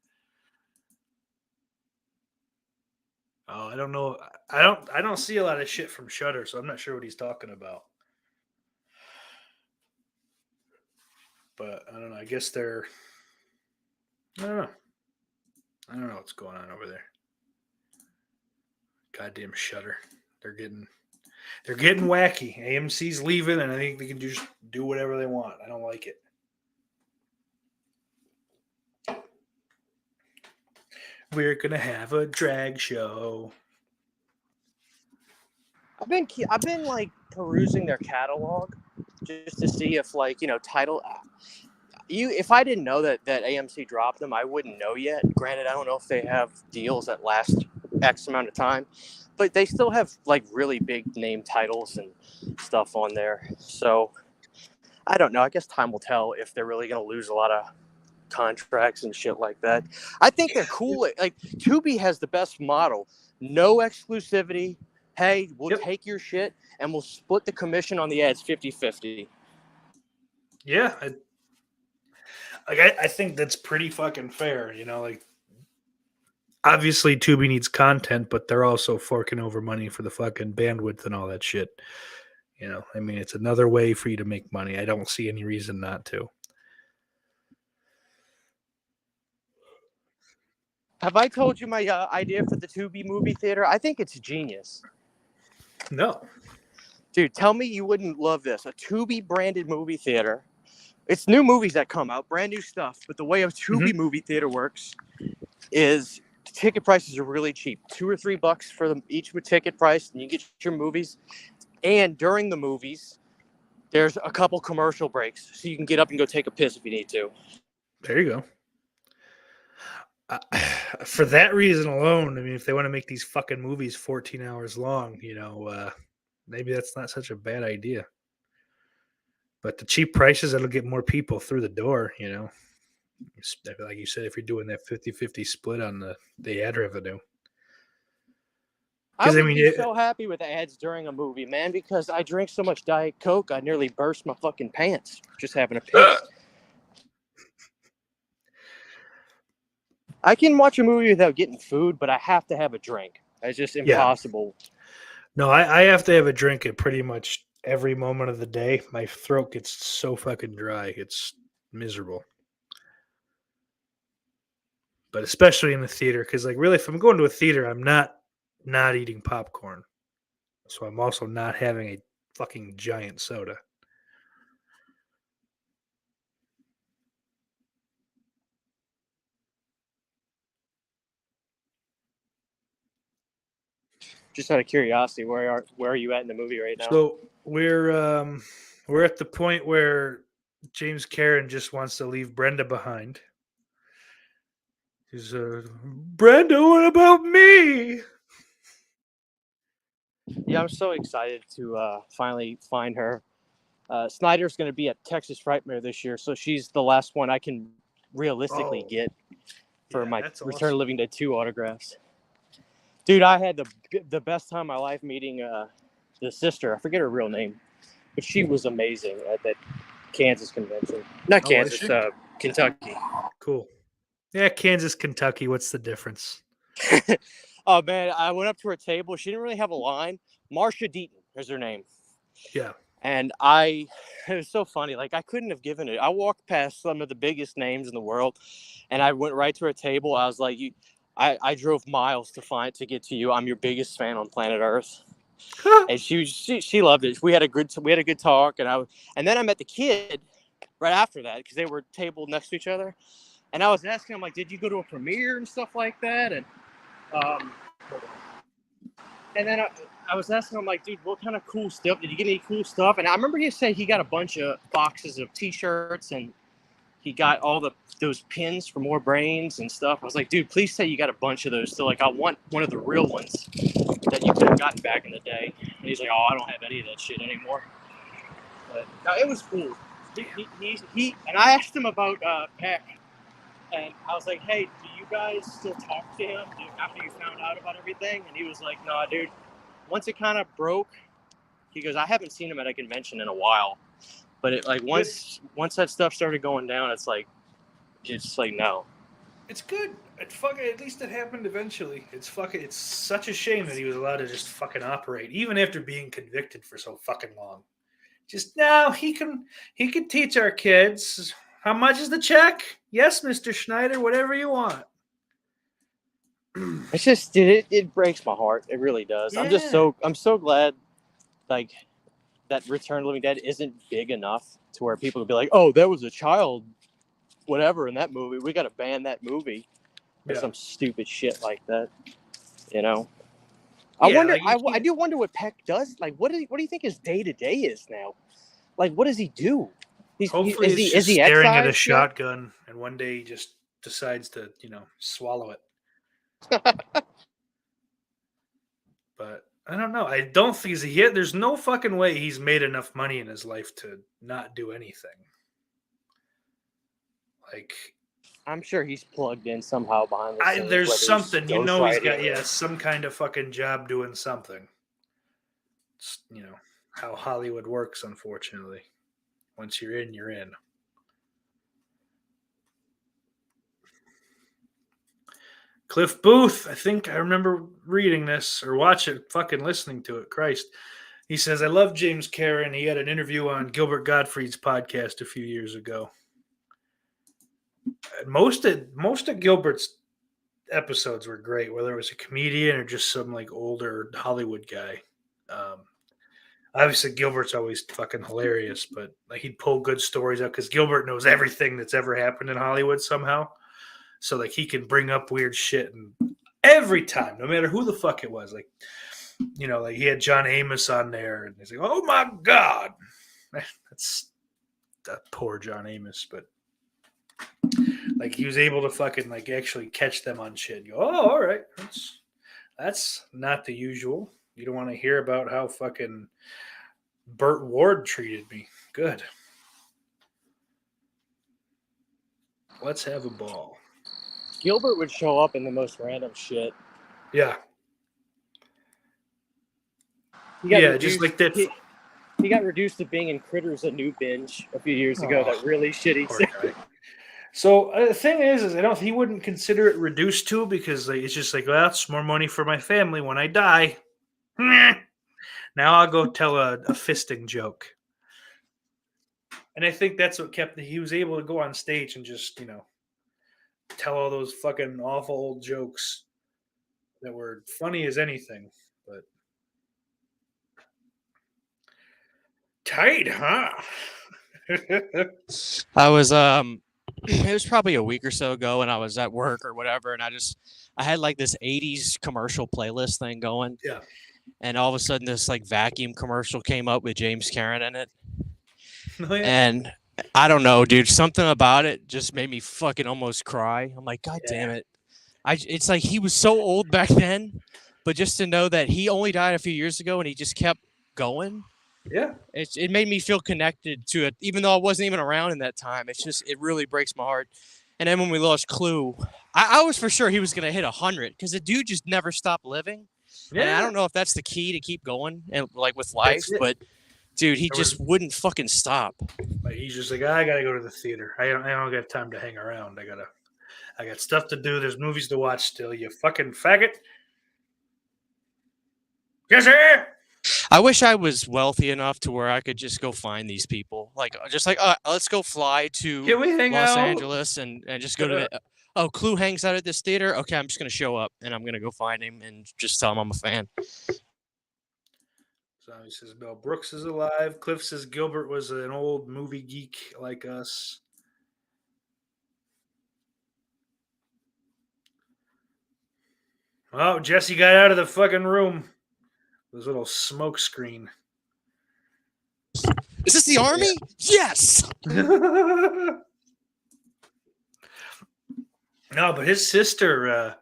A: Oh, I don't know. I don't see a lot of shit from Shudder, so I'm not sure what he's talking about. But I don't know. I guess they're. I don't know. I don't know what's going on over there. Goddamn Shudder. They're getting wacky. AMC's leaving, and I think they can just do whatever they want. I don't like it. We're gonna have a drag show.
C: I've been like perusing their catalog just to see if title. If I didn't know that AMC dropped them, I wouldn't know yet. Granted, I don't know if they have deals that last X amount of time, but they still have like really big name titles and stuff on there. So I don't know. I guess time will tell if they're really going to lose a lot of contracts and shit like that. I think they're cool. Like Tubi has the best model. No exclusivity. Hey, we'll take your shit and we'll split the commission on the ads 50-50.
A: Yeah. I think that's pretty fucking fair, like obviously Tubi needs content, but they're also forking over money for the fucking bandwidth and all that shit. I mean, it's another way for you to make money. I don't see any reason not to.
C: Have I told you my idea for the Tubi movie theater? I think it's genius.
A: No.
C: Dude, tell me you wouldn't love this. A Tubi branded movie theater. It's new movies that come out, brand new stuff. But the way a Tubi movie theater works is the ticket prices are really cheap. $2 or $3 for each ticket price, and you get your movies. And during the movies, there's a couple commercial breaks, so you can get up and go take a piss if you need to.
A: There you go. For that reason alone, I mean, if they want to make these fucking movies 14 hours long, maybe that's not such a bad idea. But the cheap prices, that'll get more people through the door, Like you said, if you're doing that 50-50 split on the ad revenue.
C: I would be so happy with ads during a movie, man, because I drink so much Diet Coke, I nearly burst my fucking pants just having a piss. I can watch a movie without getting food, but I have to have a drink. It's just impossible.
A: Yeah. No, I have to have a drink at pretty much every moment of the day. My throat gets so fucking dry. It's miserable. But especially in the theater, because really, if I'm going to a theater, I'm not eating popcorn. So I'm also not having a fucking giant soda.
C: Just out of curiosity, where are you at in the movie right now?
A: So we're at the point where James Karen just wants to leave Brenda behind. He's Brenda, what about me?
C: Yeah, I'm so excited to finally find her. Snyder's going to be at Texas Frightmare this year, so she's the last one I can realistically get for my
A: that's
C: Return
A: awesome.
C: of Living Dead 2 autographs. Dude, I had the best time of my life meeting the sister. I forget her real name, but she was amazing at that Kansas convention. Not
A: Oh,
C: Kansas,
A: was she?
C: Kentucky.
A: Cool. Yeah, Kansas, Kentucky. What's the difference?
C: Oh, man, I went up to her table. She didn't really have a line. Marcia Deaton is her name.
A: Yeah.
C: And it was so funny. Like, I couldn't have given it. I walked past some of the biggest names in the world, and I went right to her table. I was like, I drove miles to get to you. I'm your biggest fan on planet Earth. And she loved it. We had a good talk, and then I met the kid right after that because they were tabled next to each other. And I was asking him, like, did you go to a premiere and stuff like that? And then I was asking him, like, dude, what kind of cool stuff? Did you get any cool stuff? And I remember he said he got a bunch of boxes of T-shirts and he got all those pins for More Brains and stuff. I was like, dude, please say you got a bunch of those. So, like, I want one of the real ones that you could have gotten back in the day. And he's like, oh, I don't have any of that shit anymore. But no, it was cool. He and I asked him about Peck. And I was like, hey, do you guys still talk to him after you found out about everything? And he was like, no, dude. Once it kind of broke, he goes, I haven't seen him at a convention in a while. But it, like, once that stuff started going down, it's like no.
A: It's good. At least it happened eventually. It's such a shame that he was allowed to just fucking operate, even after being convicted for so fucking long. Just now, he can teach our kids. How much is the check? Yes, Mr. Schneider, whatever you want.
C: It's just, dude, it breaks my heart. It really does.
A: Yeah.
C: I'm so glad, like, that Return of the Living Dead isn't big enough to where people would be like, oh, there was a child, whatever, in that movie. We got to ban that movie or some stupid shit like that. You know. I wonder. I do wonder what Peck does. Like, what do you think his day to day is now? Like, what does he do?
A: Hopefully, he's just staring at a shotgun, and one day he just decides to, swallow it. But I don't know. I don't think there's no fucking way he's made enough money in his life to not do anything. Like,
C: I'm sure he's plugged in somehow behind the scenes.
A: There's something, he's got some kind of fucking job doing something. It's, how Hollywood works, unfortunately. Once you're in, you're in. Cliff Booth, I think I remember reading this or listening to it. Christ. He says, I love James Karen. He had an interview on Gilbert Gottfried's podcast a few years ago. Most of Gilbert's episodes were great, whether it was a comedian or just some like older Hollywood guy. Obviously, Gilbert's always fucking hilarious, but like he'd pull good stories out because Gilbert knows everything that's ever happened in Hollywood somehow. So like he can bring up weird shit and every time, no matter who the fuck it was. Like, like he had John Amos on there, and he's like, "Oh my god," that's that poor John Amos, but like he was able to fucking like actually catch them on shit. You go, oh, all right, that's not the usual. You don't want to hear about how fucking Burt Ward treated me. Good. Let's have a ball.
C: Gilbert would show up in the most random shit.
A: Yeah. Just like that.
C: He got reduced to being in Critters, a new binge a few years ago. That really shitty thing.
A: So the thing is he wouldn't consider it reduced to because it's just like, well, that's more money for my family when I die. Now I'll go tell a fisting joke. And I think that's what he was able to go on stage and just, tell all those fucking awful old jokes that were funny as anything. But tight, huh?
C: I was it was probably a week or so ago, and I was at work or whatever, and I had like this 80s commercial playlist thing going.
A: Yeah.
C: And all of a sudden this like vacuum commercial came up with James Karen in it.
A: Oh, yeah.
C: And I don't know, dude, something about it just made me fucking almost cry. I'm like, God damn it. It's like he was so old back then, but just to know that he only died a few years ago and he just kept going.
A: Yeah.
C: It made me feel connected to it, even though I wasn't even around in that time. It really breaks my heart. And then when we lost Clue, I was for sure he was gonna hit 100 because the dude just never stopped living. And I
A: Yeah.
C: don't know if that's the key to keep going and like with life,
A: That's it.
C: but dude, he
A: There was-
C: just wouldn't fucking stop.
A: Like, he's just like, I gotta go to the theater. I don't got time to hang around. I got stuff to do. There's movies to watch still. You fucking faggot. Yes, sir.
C: I wish I was wealthy enough to where I could just go find these people. Like, just like, let's go fly to
A: Can we hang
C: Los
A: out?
C: Angeles and just go to the. Oh, Clue hangs out at this theater. Okay, I'm just gonna show up and I'm gonna go find him and just tell him I'm a fan.
A: So he says Mel Brooks is alive. Cliff says Gilbert was an old movie geek like us. Oh, Jesse got out of the fucking room. This little smoke screen.
C: Is this the army? Yes.
A: No, but his sister,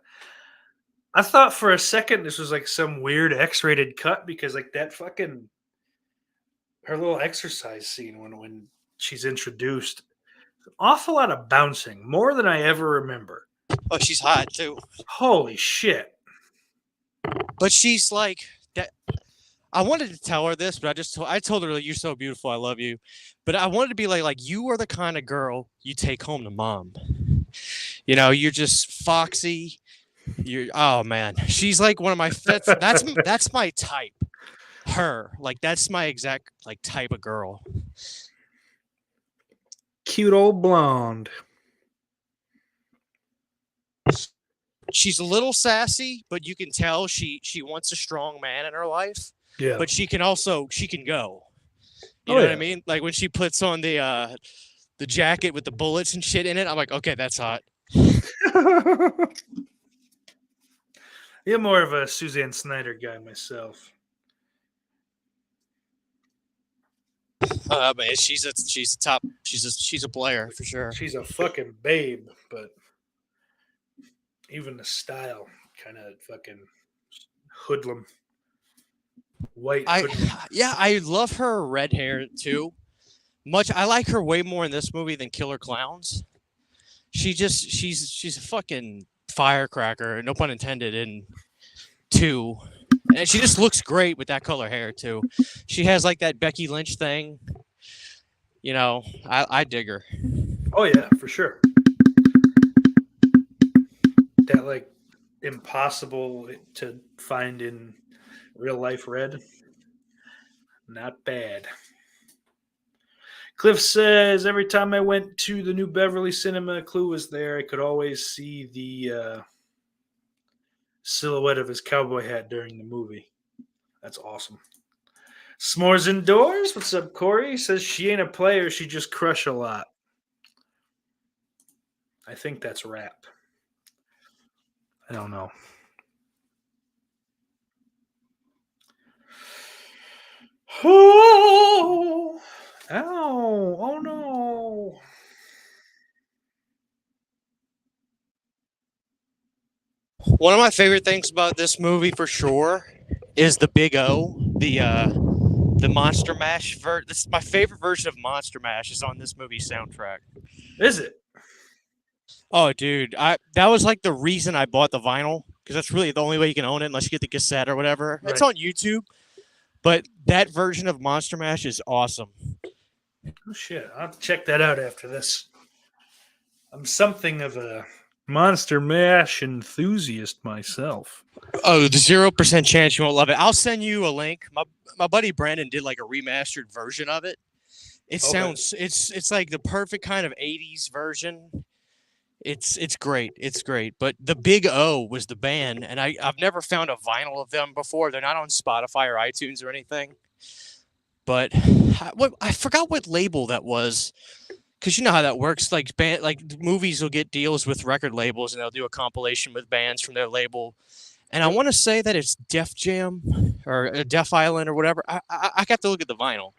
A: I thought for a second this was like some weird X-rated cut because like that fucking her little exercise scene when she's introduced, awful lot of bouncing, more than I ever remember.
C: Oh, she's hot too.
A: Holy shit.
C: But she's like that. I wanted to tell her this, but I told her, "You're so beautiful. I love you." But I wanted to be like you are the kind of girl you take home to mom. You know, you're just foxy. Oh man, she's like one of my that's my type. Her, like that's my exact like type of girl.
A: Cute old blonde.
C: She's a little sassy, but you can tell she wants a strong man in her life.
A: Yeah.
C: But she can go. You
A: Oh,
C: know what
A: yeah.
C: I mean? Like when she puts on the jacket with the bullets and shit in it, I'm like, okay, that's hot.
A: You're more of a Suzanne Snyder guy myself.
C: Man, she's a player for sure.
A: She's a fucking babe, but even the style kind of fucking hoodlum. White hoodlum.
C: I love her red hair too. I like her way more in this movie than Killer Clowns. She's a fucking firecracker, no pun intended, in 2. And she just looks great with that color hair too. She has like that Becky Lynch thing. You know, I dig her.
A: Oh yeah, for sure. That like impossible to find in real life red. Not bad. Cliff says every time I went to the New Beverly Cinema, Clue was there. I could always see the silhouette of his cowboy hat during the movie. That's awesome. S'mores indoors. What's up, Corey? Says she ain't a player. She just crush a lot. I think that's rap. I don't know. Oh, ow. Oh no.
C: One of my favorite things about this movie for sure is the Big O, the Monster Mash. This is my favorite version of Monster Mash is on this movie soundtrack.
A: Is it?
C: Oh, dude, that was like the reason I bought the vinyl because that's really the only way you can own it unless you get the cassette or whatever.
A: Right.
C: It's on YouTube, but that version of Monster Mash is awesome.
A: Oh shit! I'll have to check that out after this. I'm something of a Monster Mash enthusiast myself.
C: Oh, the 0% chance you won't love it. I'll send you a link. My buddy Brandon did like a remastered version of it. It sounds it's like the perfect kind of 80s version. It's great. It's great. But the Big O was the band, and I've never found a vinyl of them before. They're not on Spotify or iTunes or anything. But I forgot what label that was, because you know how that works. Like movies will get deals with record labels, and they'll do a compilation with bands from their label. And I want to say that it's Def Jam or Def Island or whatever. I got to look at the vinyl.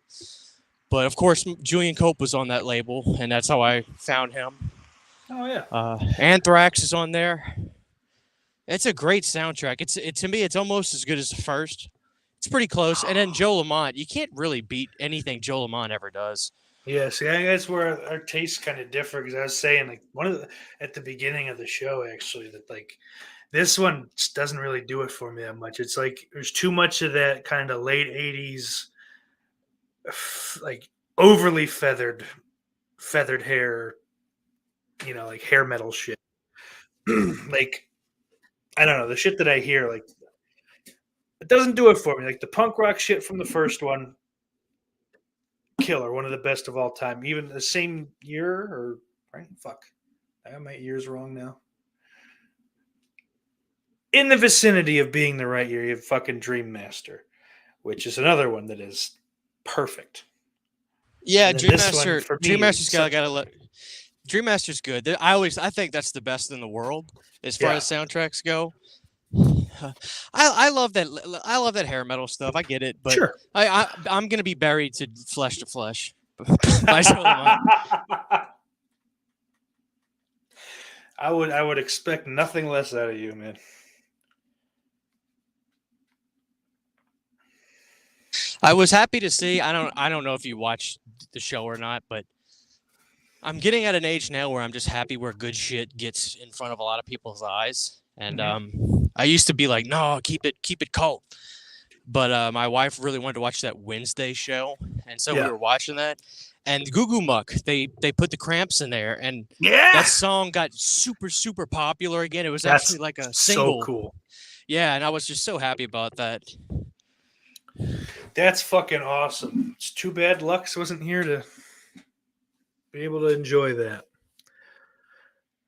C: But of course, Julian Cope was on that label, and that's how I found him.
A: Oh yeah.
C: Anthrax is on there. It's a great soundtrack. To me, it's almost as good as the first It's pretty close. And then Joe Lamont, you can't really beat anything Joe Lamont ever does.
A: Yeah, see, I think that's where our tastes kind of differ because I was saying like at the beginning of the show actually that like this one just doesn't really do it for me that much. It's like there's too much of that kind of late '80s, like overly feathered hair, like hair metal shit. Like I don't know the shit that I hear like it doesn't do it for me. Like the punk rock shit from the first one, killer, one of the best of all time. Even the same year or right? Fuck, I got my years wrong now. In the vicinity of being the right year, you have fucking Dream Master, which is another one that is perfect.
C: Yeah,
A: And then this one,
C: Dreammaster.
A: for me,
C: Dreammaster's
A: is
C: gotta look. Dreammaster's good. I think that's the best in the world as far
A: Yeah.
C: as soundtracks go. I love that. I love that hair metal stuff. I get it, but
A: Sure.
C: I'm gonna be buried to flesh. by Joe Lamont.
A: I would expect nothing less out of you, man.
C: I was happy to see. I don't know if you watched the show or not, but I'm getting at an age now where I'm just happy where good shit gets in front of a lot of people's eyes. And I used to be like, no, keep it cult. But my wife really wanted to watch that Wednesday show, and so we were watching that. And Goo Goo Muck, they put the Cramps in there, and that song got super popular again. It was actually like a single.
A: So cool.
C: Yeah, and I was just so happy about that.
A: That's fucking awesome. It's too bad Lux wasn't here to be able to enjoy that.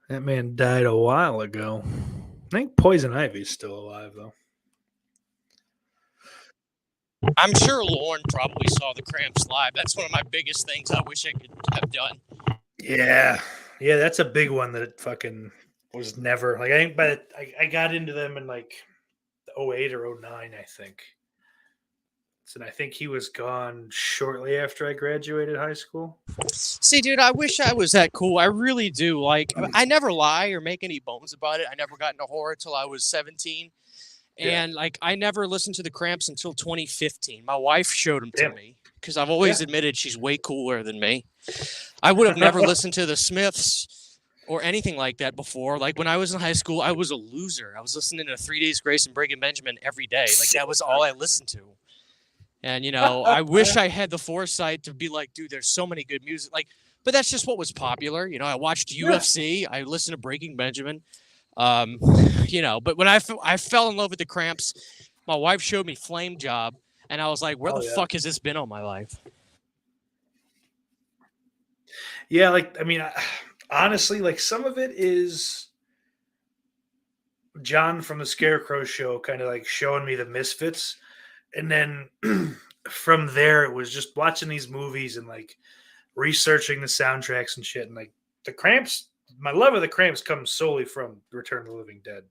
A: That man died a while ago. I think Poison Ivy's still alive, though.
C: I'm sure Lauren probably saw the Cramps live. That's one of my biggest things I wish I could have done.
A: Yeah, that's a big one that fucking was never like. I think, I got into them in like 08 or 09, I think. And I think he was gone shortly after I graduated high school.
C: See, dude, I wish I was that cool. I really do. Like, I never lie or make any bones about it. I never got into horror till I was 17. And, like, I never listened to the Cramps until 2015. My wife showed them to me because I've always admitted she's way cooler than me. I would have never listened to the Smiths or anything like that before. Like, when I was in high school, I was a loser. I was listening to 3 Days Grace and Breaking Benjamin every day. Like, that was all I listened to. And, you know, I wish I had the foresight to be like, dude, there's so many good music. Like, but that's just what was popular. You know, I watched UFC. I listened to Breaking Benjamin. You know, but when I fell in love with the Cramps, my wife showed me Flame Job, and I was like, where the fuck has this been all my life?
A: Yeah, like, I mean, honestly, like, some of it is John from the Scarecrow Show kind of like showing me the Misfits. And then from there, it was just watching these movies and like researching the soundtracks and shit. And like the Cramps, my love of the Cramps comes solely from Return of the Living Dead.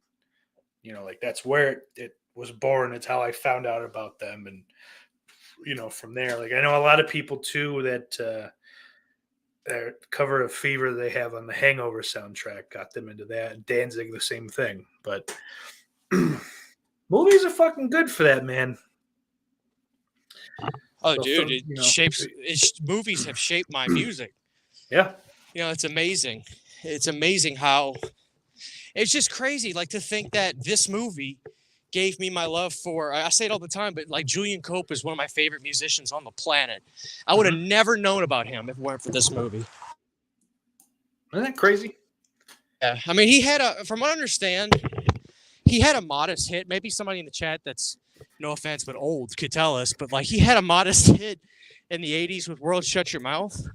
A: You know, like that's where it was born. It's how I found out about them. And, you know, from there, like I know a lot of people too that cover of Fever they have on the Hangover soundtrack got them into that. And Danzig, the same thing. But movies are fucking good for that, man.
C: Oh, so dude, movies have shaped my music.
A: Yeah.
C: You know, it's amazing. It's amazing how it's just crazy. Like to think that this movie gave me my love for, I say it all the time, but like Julian Cope is one of my favorite musicians on the planet. I would have never known about him if it weren't for this movie.
A: Isn't that crazy?
C: Yeah. I mean, he had from what I understand, he had a modest hit. Maybe somebody in the chat that's, no offense, but old could tell us, but like he had a modest hit in the 80s with World Shut Your Mouth.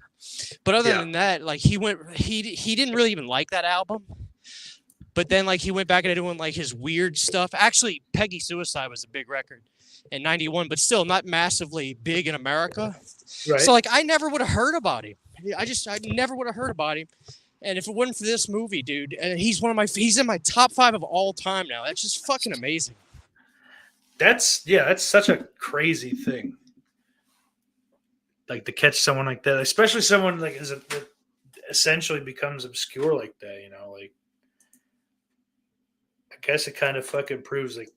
C: But other than that, like he didn't really even like that album. But then like he went back into doing like his weird stuff. Actually, Peggy Suicide was a big record in 91, but still not massively big in America. Right. So like I never would have heard about him. I never would have heard about him. And if it wasn't for this movie, dude, and he's in my top 5 of all time now. That's just fucking amazing. That's
A: such a crazy thing. Like to catch someone like that, especially someone like that essentially becomes obscure like that, you know, like I guess it kind of fucking proves like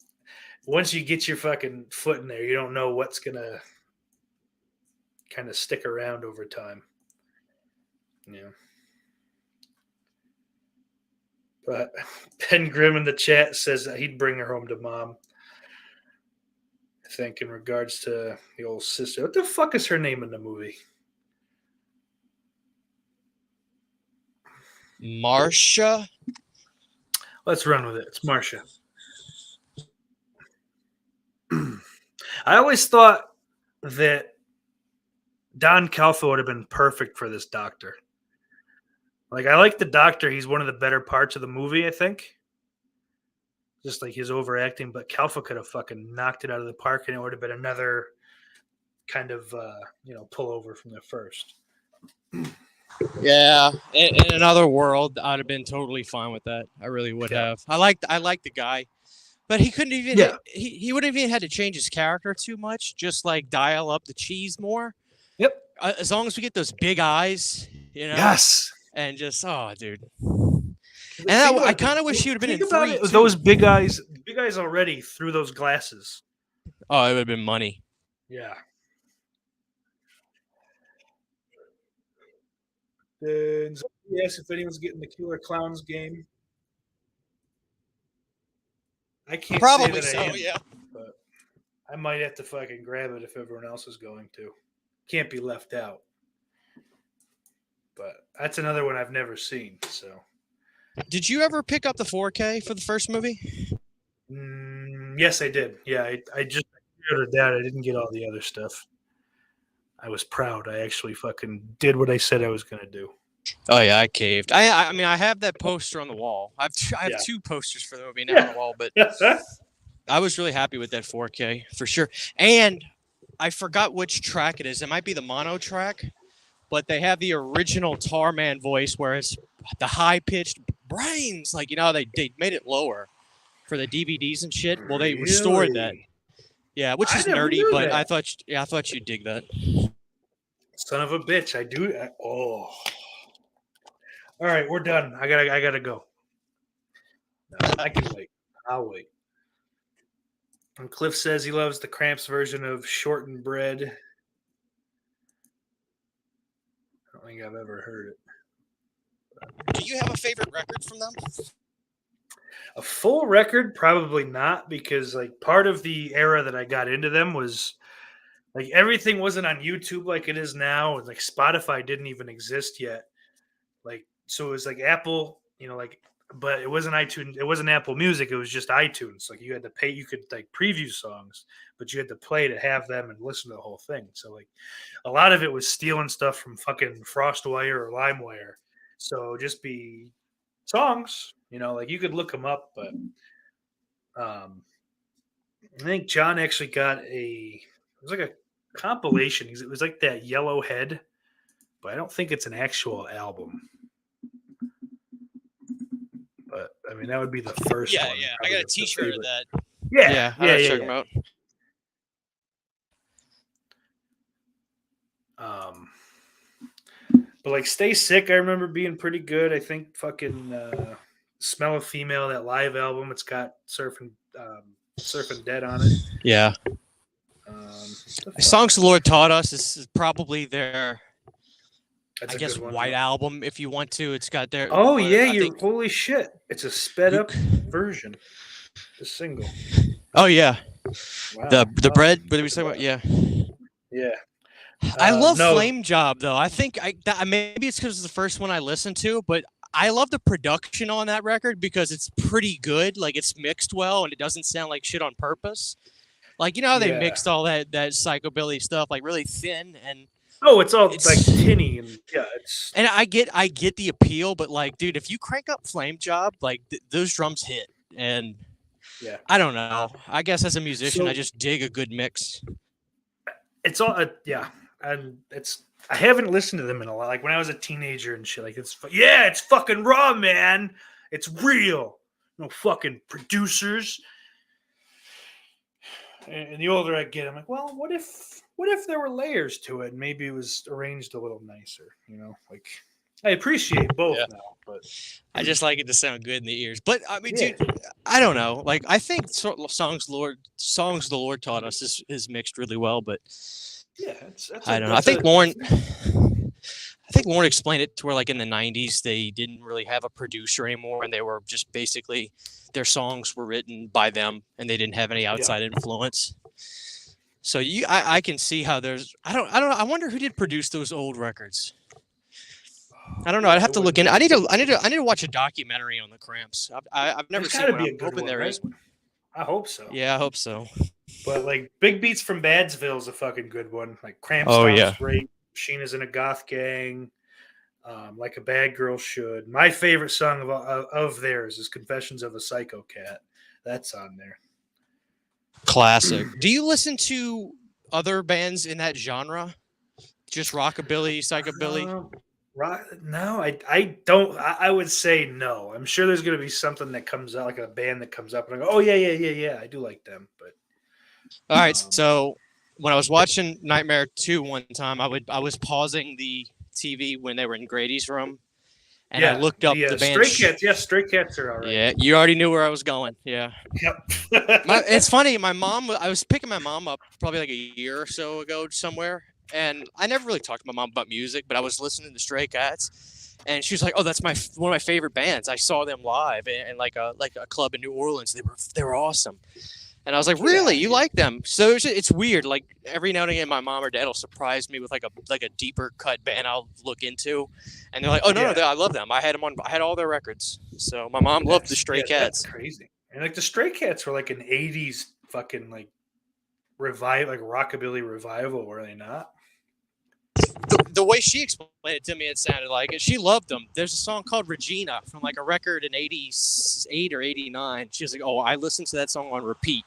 A: once you get your fucking foot in there, you don't know what's gonna kind of stick around over time. Yeah. But Ben Grimm in the chat says that he'd bring her home to mom. I think in regards to the old sister. What the fuck is her name in the movie?
C: Marsha.
A: Let's run with it. It's Marcia. I always thought that Don Calfa would have been perfect for this doctor. Like, I like the doctor. He's one of the better parts of the movie, I think. Just like his overacting, but Calfa could have fucking knocked it out of the park, and it would have been another kind of pullover from the first.
C: Yeah, in another world, I'd have been totally fine with that. I really would
A: Yeah.
C: have. I liked the guy, but he couldn't even.
A: Yeah.
C: He wouldn't even had to change his character too much. Just like dial up the cheese more.
A: Yep.
C: As long as we get those big eyes,
A: Yes.
C: and just dude. And I kind of wish he would have been in
A: Think about
C: 3
A: it.
C: too.
A: Those big eyes already through those glasses.
C: Oh, it would have been money.
A: Yeah. Then yes, if anyone's getting the Killer Clowns game, I can't
C: Probably
A: say
C: so.
A: that I am,
C: Yeah.
A: but I might have to fucking grab it if everyone else is going to. Can't be left out. But that's another one I've never seen. So.
C: Did you ever pick up the 4K for the first movie?
A: Yes, I did. Yeah, I just ordered that. I didn't get all the other stuff. I was proud. I actually fucking did what I said I was going to do.
C: Oh yeah, I caved. I mean, I have that poster on the wall. I have
A: Yeah.
C: 2 posters for the movie now on the wall, but I was really happy with that 4K for sure. And I forgot which track it is. It might be the mono track, but they have the original Tarman voice where it's the high pitched brains. Like, they made it lower for the DVDs and shit. Well, they restored that.
A: Really?
C: Yeah, which
A: I
C: is
A: never
C: nerdy,
A: knew
C: but
A: that.
C: I thought you'd dig that.
A: Son of a bitch. I do. All right, we're done. I gotta go. No, I can wait. I'll wait. And Cliff says he loves the Cramps version of Shortened Bread. I don't think I've ever heard it.
C: Do you have a favorite record from them?
A: A full record, probably not, because like part of the era that I got into them was like everything wasn't on YouTube like it is now, and like Spotify didn't even exist yet. Like so, it was like Apple, but it wasn't iTunes. It wasn't Apple Music. It was just iTunes. Like you had to pay. You could like preview songs, but you had to play to have them and listen to the whole thing. So like a lot of it was stealing stuff from fucking FrostWire or LimeWire. So just be songs, like you could look them up, but I think John actually got it was like a compilation. It was like that Yellow Head, but I don't think it's an actual album. But I mean, that would be the first one.
C: Yeah. I got a T-shirt of that.
A: Yeah,
C: I know what you're talking about.
A: But like Stay Sick, I remember being pretty good. I think fucking Smell of Female, that live album, it's got Surfing Dead on it.
C: Yeah. Songs the Lord Taught Us is probably their,
A: That's
C: I
A: a
C: guess,
A: good one.
C: white album, if you want to. It's got their.
A: Oh yeah,
C: I think-
A: holy shit! It's a sped up version. The single.
C: Oh yeah.
A: Wow.
C: The bread. What did we say about? Yeah.
A: Yeah.
C: I love
A: no.
C: Flame Job though. I think maybe it's because it's the first one I listened to, but I love the production on that record because it's pretty good. Like it's mixed well and it doesn't sound like shit on purpose. Like how they mixed all that psychobilly stuff like really thin and.
A: Oh, it's all like tinny and yeah, it's.
C: And I get the appeal, but like, dude, if you crank up Flame Job, like those drums hit, and
A: yeah,
C: I don't know. I guess as a musician,
A: So-
C: I just dig a good mix.
A: It's all yeah, and it's. I haven't listened to them in a while. Like when I was a teenager and shit. Like it's fucking raw, man. It's real. No fucking producers. And the older I get, I'm like, well, what if there were layers to it? And maybe it was arranged a little nicer, like I appreciate both
C: Yeah.
A: now, but
C: I just like it to sound good in the ears. But I mean,
A: yeah.
C: dude, I don't know. Like, I think songs the Lord taught us is mixed really well. But
A: Yeah, that's
C: I don't know. I think Lauren explained it to where, like, in the '90s, they didn't really have a producer anymore, and they were just basically their songs were written by them, and they didn't have any outside influence. So I can see how there's I don't know. I wonder who did produce those old records. I don't know. I'd have to look in. I need to watch a documentary on the Cramps. I've never
A: There's
C: seen
A: gotta
C: one.
A: be a
C: I'm
A: good
C: hoping
A: one,
C: there
A: right?
C: is.
A: I hope so.
C: Yeah, I hope so.
A: But like Big Beats from Badsville's a fucking good one. Like Cramp
C: Oh,
A: Stop's
C: yeah.
A: great. Sheena's in a Goth Gang. Like a Bad Girl Should. My favorite song of theirs is Confessions of a Psycho Cat. That's on there.
C: Classic. Do you listen to other bands in that genre? Just rockabilly, psychobilly?
A: No, I don't. I would say no. I'm sure there's going to be something that comes out, like a band that comes up, and I go, oh, yeah. I do like them. But
C: All right. So when I was watching Nightmare 2 one time, I was pausing the TV when they were in Grady's room, and I looked up the band.
A: Stray Cats. Yeah, Stray Cats are all right.
C: Yeah, you already knew where I was going. Yeah.
A: Yep.
C: It's funny. I was picking my mom up probably like a year or so ago somewhere, and I never really talked to my mom about music, but I was listening to Stray Cats, and she was like, "Oh, that's one of my favorite bands. I saw them live in like a club in New Orleans. They were awesome." And I was like, "Really? You like them?" So it's weird. Like every now and again, my mom or dad will surprise me with like a deeper cut band I'll look into, and they're like, "Oh no, I love them. I had all their records." So my mom loved the Stray Cats.
A: That's crazy. And like the Stray Cats were like an '80s fucking like rockabilly revival, were they not?
C: The way she explained it to me, it sounded like it. She loved them. There's a song called Regina from like a record in '88 or '89. She was like, "Oh, I listened to that song on repeat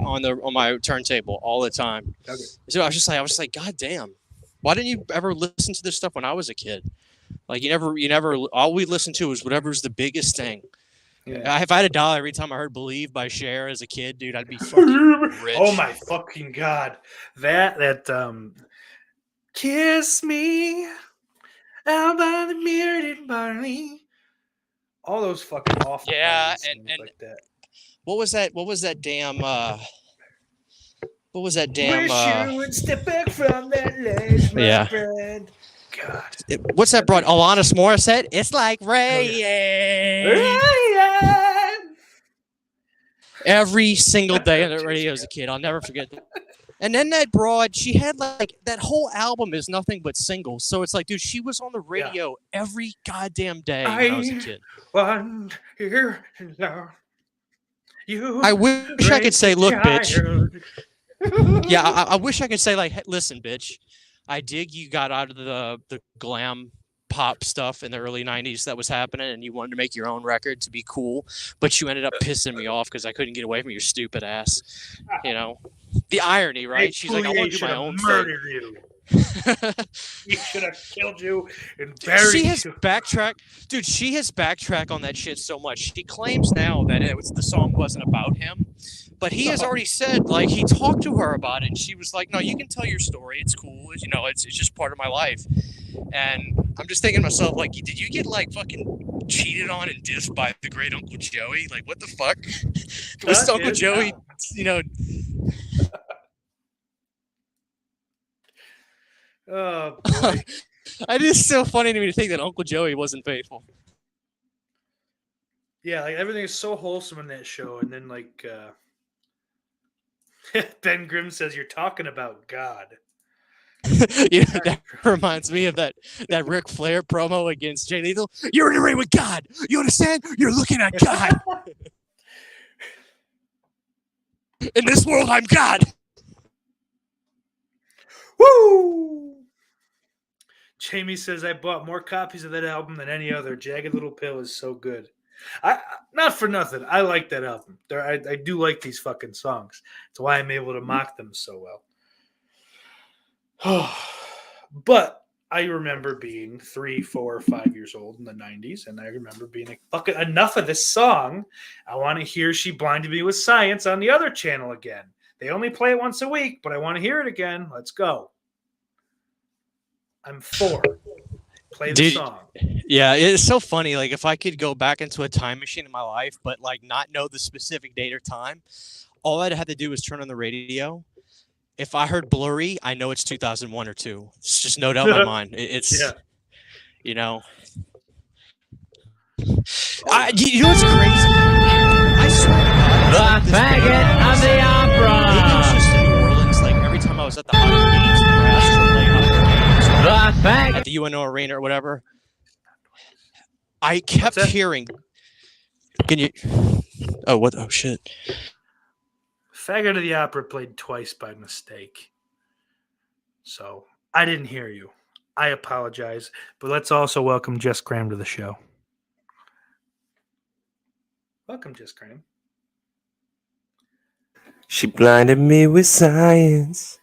C: on my turntable all the time." Okay. So I was just like, God damn, why didn't you ever listen to this stuff when I was a kid? Like you never. All we listened to was whatever's the biggest thing. Yeah. If I had $1 every time I heard "Believe" by Cher as a kid, dude, I'd be fucking rich.
A: Oh my fucking god, that kiss me out by the mirrored barley. All those fucking awful.
C: Yeah, and
A: like that.
C: What was that damn? What was that damn?
A: Wish you would step back from that ledge, my friend. God.
C: What's that brought? Alanis Morissette? It's like rain. Every single day on the radio as a kid. I'll never forget that. And then that broad, she had like that whole album is nothing but singles. So it's like, dude, she was on the radio every goddamn day when I was a kid. I wish I could say, look, bitch. Yeah, I wish I could say, like, hey, listen, bitch. I dig you got out of the glam pop stuff in the early 90s that was happening, and you wanted to make your own record to be cool, but you ended up pissing me off because I couldn't get away from your stupid ass. You know, the irony, right? She's like, I want to do my own thing.
A: You. He should have killed you and buried
C: you. She has backtracked, dude. She has backtracked on that shit so much. She claims now that the song wasn't about him, but he has already said, like, he talked to her about it, and she was like, "No, you can tell your story. It's cool. You know, it's just part of my life." And I'm just thinking to myself, like, did you get like fucking cheated on and dissed by the great Uncle Joey? Like, what the fuck? Was Uncle Joey, you know?
A: Oh boy.
C: It is so funny to me to think that Uncle Joey wasn't faithful.
A: Yeah, like everything is so wholesome in that show, and then like Ben Grimm says, "You're talking about God."
C: Yeah, that reminds me of that Ric Flair promo against Jay Lethal. You're in the ring with God. You understand? You're looking at God. In this world, I'm God.
A: Woo! Jamie says, I bought more copies of that album than any other. Jagged Little Pill is so good. Not for nothing. I like that album. I do like these fucking songs. That's why I'm able to mock them so well. But I remember being 3, 4, 5 years old in the 90s, and I remember being like, fucking enough of this song. I want to hear She Blinded Me with Science on the other channel again. They only play it once a week, but I want to hear it again. Let's go. I'm 4. Play the
D: Dude,
A: song.
D: Yeah, it's so funny. Like, if I could go back into a time machine in my life, but like not know the specific date or time, all I'd have to do is turn on the radio. If I heard Blurry, I know it's 2001 or 2. It's just no doubt in my mind. It's,
A: Yeah.
D: you know. You know what's crazy? I swear to God.
E: The faggot of the
D: Maybe it was
E: opera.
D: just in New Orleans. Like, every time I was at the Hotter Games,
E: The faggot.
D: at the UNO Arena or whatever, I kept
A: that?
D: hearing. Can you? Oh, what? Oh, shit.
A: Faggot of the Opera played twice by mistake. So I didn't hear you. I apologize. But let's also welcome Jess Graham to the show. Welcome, Jess Graham.
F: She blinded me with science.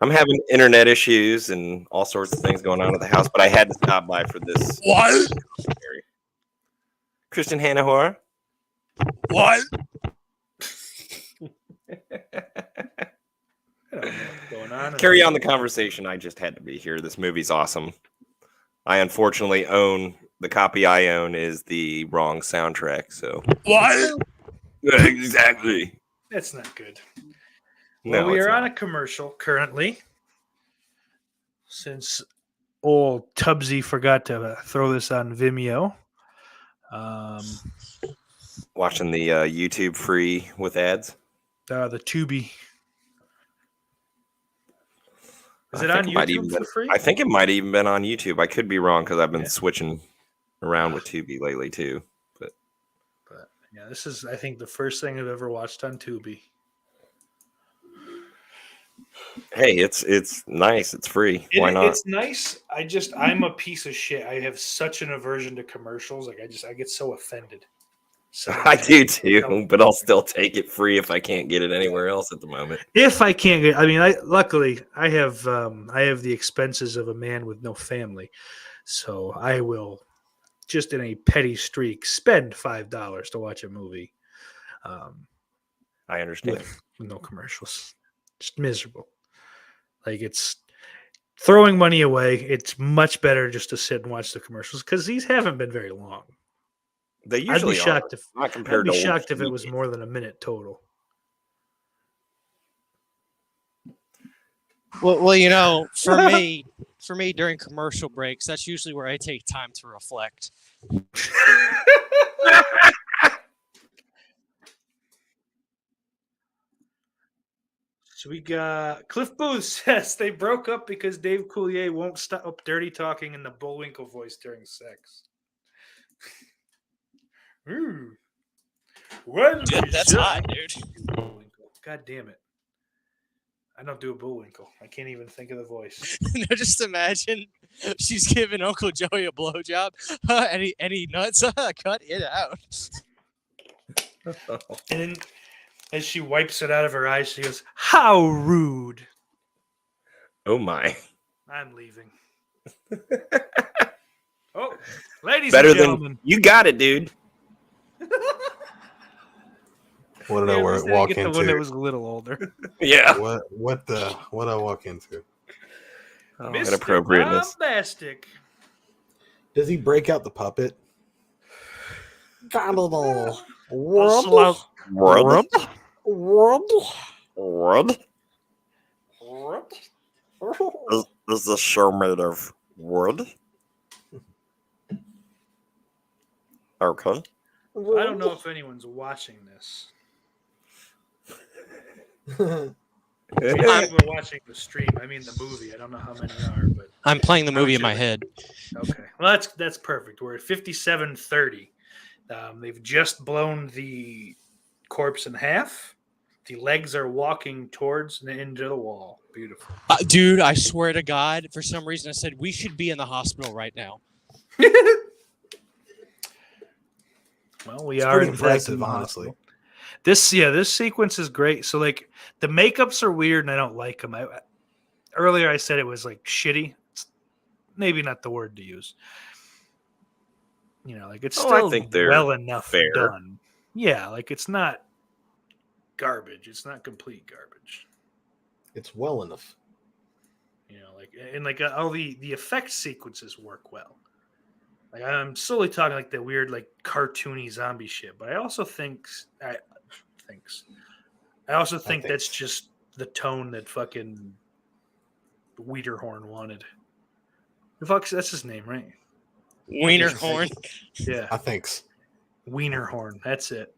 F: I'm having internet issues and all sorts of things going on at the house, but I had to stop by for this.
D: What?
F: Christian Hannahor.
D: What?
A: I don't know what's going on.
F: Carry on the conversation. I just had to be here. This movie's awesome. I unfortunately own the copy I own is the wrong soundtrack. So
D: What?
F: exactly.
A: That's not good.
F: No,
A: Well, we
F: it's
A: are
F: not.
A: on a commercial currently. Since old Tubbsy forgot to throw this on Vimeo.
F: Watching the YouTube free with ads.
A: The Tubi. Is
F: I
A: it on
F: think it might
A: YouTube
F: even
A: for
F: been-
A: free?
F: I think it might even been on YouTube. I could be wrong because I've been
A: Yeah.
F: switching around with Tubi lately too.
A: But yeah, this is I think the first thing I've ever watched on Tubi.
F: Hey, it's nice. It's free. Why not?
A: It's nice. I'm a piece of shit. I have such an aversion to commercials. Like I get so offended. So
F: I do too, but I'll still take it free if I can't get it anywhere else at the moment.
A: if I can't get, I mean, luckily I have the expenses of a man with no family, so I will just in a petty streak spend $5 to watch a movie.
F: I understand.
A: With no commercials. Just miserable. Like it's throwing money away. It's much better just to sit and watch the commercials because these haven't been very long.
F: They
A: I'd be
F: usually
A: shocked
F: are.
A: if
F: Not compared to old
A: if it
F: TV.
A: was more than a minute total.
D: Well, you know, for me, during commercial breaks, that's usually where I take time to reflect.
A: So we got Cliff Booth says they broke up because Dave Coulier won't stop dirty talking in the Bullwinkle voice during sex. Ooh. When
D: Dude,
A: she
D: that's
A: said-
D: hot, dude.
A: Bullwinkle. God damn it. I don't do a Bullwinkle. I can't even think of the voice.
D: No, just imagine she's giving Uncle Joey a blowjob. Any nuts? Cut it out.
A: And then as she wipes it out of her eyes, she goes, "How rude."
F: Oh my!
A: I'm leaving. Oh, ladies
F: Better
A: and
F: than
A: gentlemen.
F: you got it, dude.
G: What did I
A: Yeah,
G: walk
A: just didn't get the one that
G: into?
A: was a little older.
F: Yeah.
G: What I walk into?
F: Oh,
A: Mr.
F: inappropriateness.
A: Bombastic.
G: Does he break out the puppet?
F: World. Is this show made of wood? Okay.
A: I don't know if anyone's watching this. People are watching the stream. I mean the movie. I don't know how many are, but
D: I'm playing the movie in my head.
A: okay. Well, that's perfect. We're at 57:30. They've just blown the corpse in half. The legs are walking towards the end of the wall. Beautiful.
D: Dude, I swear to God, for some reason I said we should be in the hospital right now.
A: Well, we
G: It's
A: are
G: pretty
A: in fact
G: impressive,
A: in the
G: honestly.
A: hospital. This sequence is great. So like the makeups are weird and I don't like them. Earlier I said it was like shitty. It's maybe not the word to use. You know, like it's
F: Oh, I
A: still
F: think they're
A: well enough
F: fair.
A: done. Yeah, like it's not garbage. It's not complete garbage.
G: It's well enough.
A: You know, like and like all the effect sequences work well. Like I'm solely talking like the weird like cartoony zombie shit, but I also think that's just the tone that fucking Wiederhorn wanted. The fuck, that's his name, right?
D: Wienerhorn.
A: Yeah,
G: I think.
A: Wienerhorn. That's it.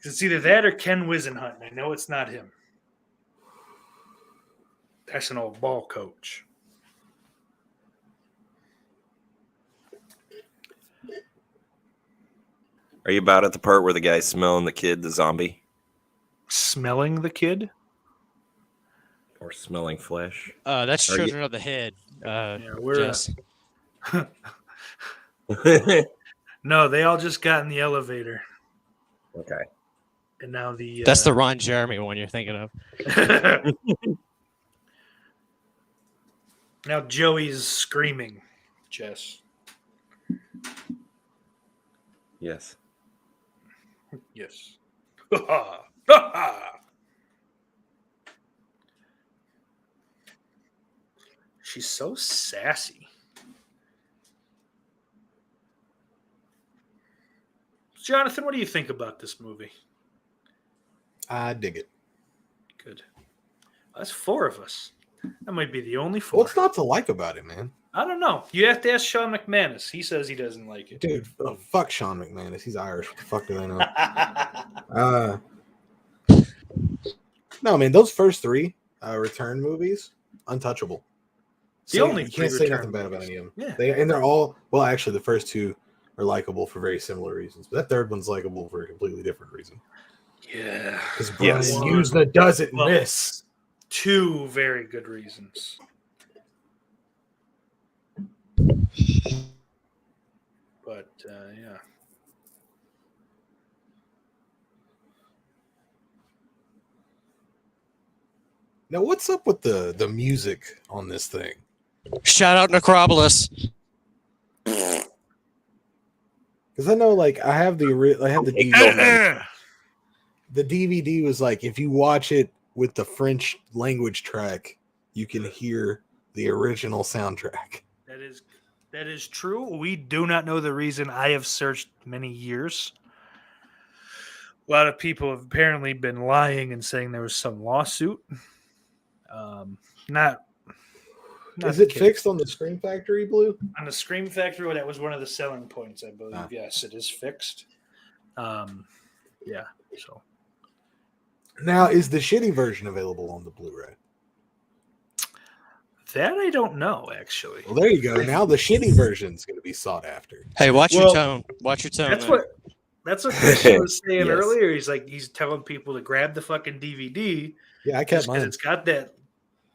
A: It's either that or Ken Wisenhunt. I know it's not him. That's an old ball coach.
F: Are you about at the part where the guy's smelling the kid, the zombie,
A: Smelling the kid?
F: or smelling flesh?
D: That's
F: Are you-
D: Children of the Head.
A: Yeah, we're
D: Jess.
A: no, they all just got in the elevator,
F: Okay.
A: and now the
D: That's the Ron Jeremy one you're thinking of.
A: now Joey's screaming. Jess,
F: Yes.
A: yes. She's so sassy. Jonathan, what do you think about this movie?
G: I dig it.
A: Good. That's 4 of us. That might be the only 4.
G: What's not to like about it, man?
A: I don't know. You have to ask Sean McManus. He says he doesn't like it.
G: Dude, fuck Sean McManus. He's Irish. What the fuck do they know? No, man, those first 3 Return movies, untouchable.
A: The only
G: you can't
A: 3
G: say
A: Return
G: nothing bad about
A: movies.
G: any of them.
A: Yeah.
G: They're all actually the first 2 are likable for very similar reasons, but that third one's likable for a completely different reason.
A: Yeah.
G: Because Brian
F: Yes.
G: Usna doesn't
A: Well,
G: miss.
A: 2 very good reasons. But yeah.
G: Now, what's up with the music on this thing?
D: Shout out Necropolis.
G: Because I know, like, I have the DVD. The DVD was like, if you watch it with the French language track, you can hear the original soundtrack.
A: That is true. We do not know the reason. I have searched many years. A lot of people have apparently been lying and saying there was some lawsuit. Not
G: Is
A: the
G: it
A: case.
G: fixed on the Scream Factory, Blue?
A: On the Scream Factory? That was one of the selling points, I believe.
G: Ah.
A: Yes, it is fixed. Yeah. So
G: Now, is the shitty version available on the Blu-ray?
A: that I don't know, actually.
G: Well, there you go. Now the shitty version is going to be sought after.
D: Hey, watch
A: Well,
D: your tone. Watch your tone.
A: That's
D: man.
A: what Christian was saying
G: Yes.
A: earlier. He's telling people to grab the fucking DVD
G: Yeah, I
A: just
G: kept
A: because
G: mine.
A: it's got that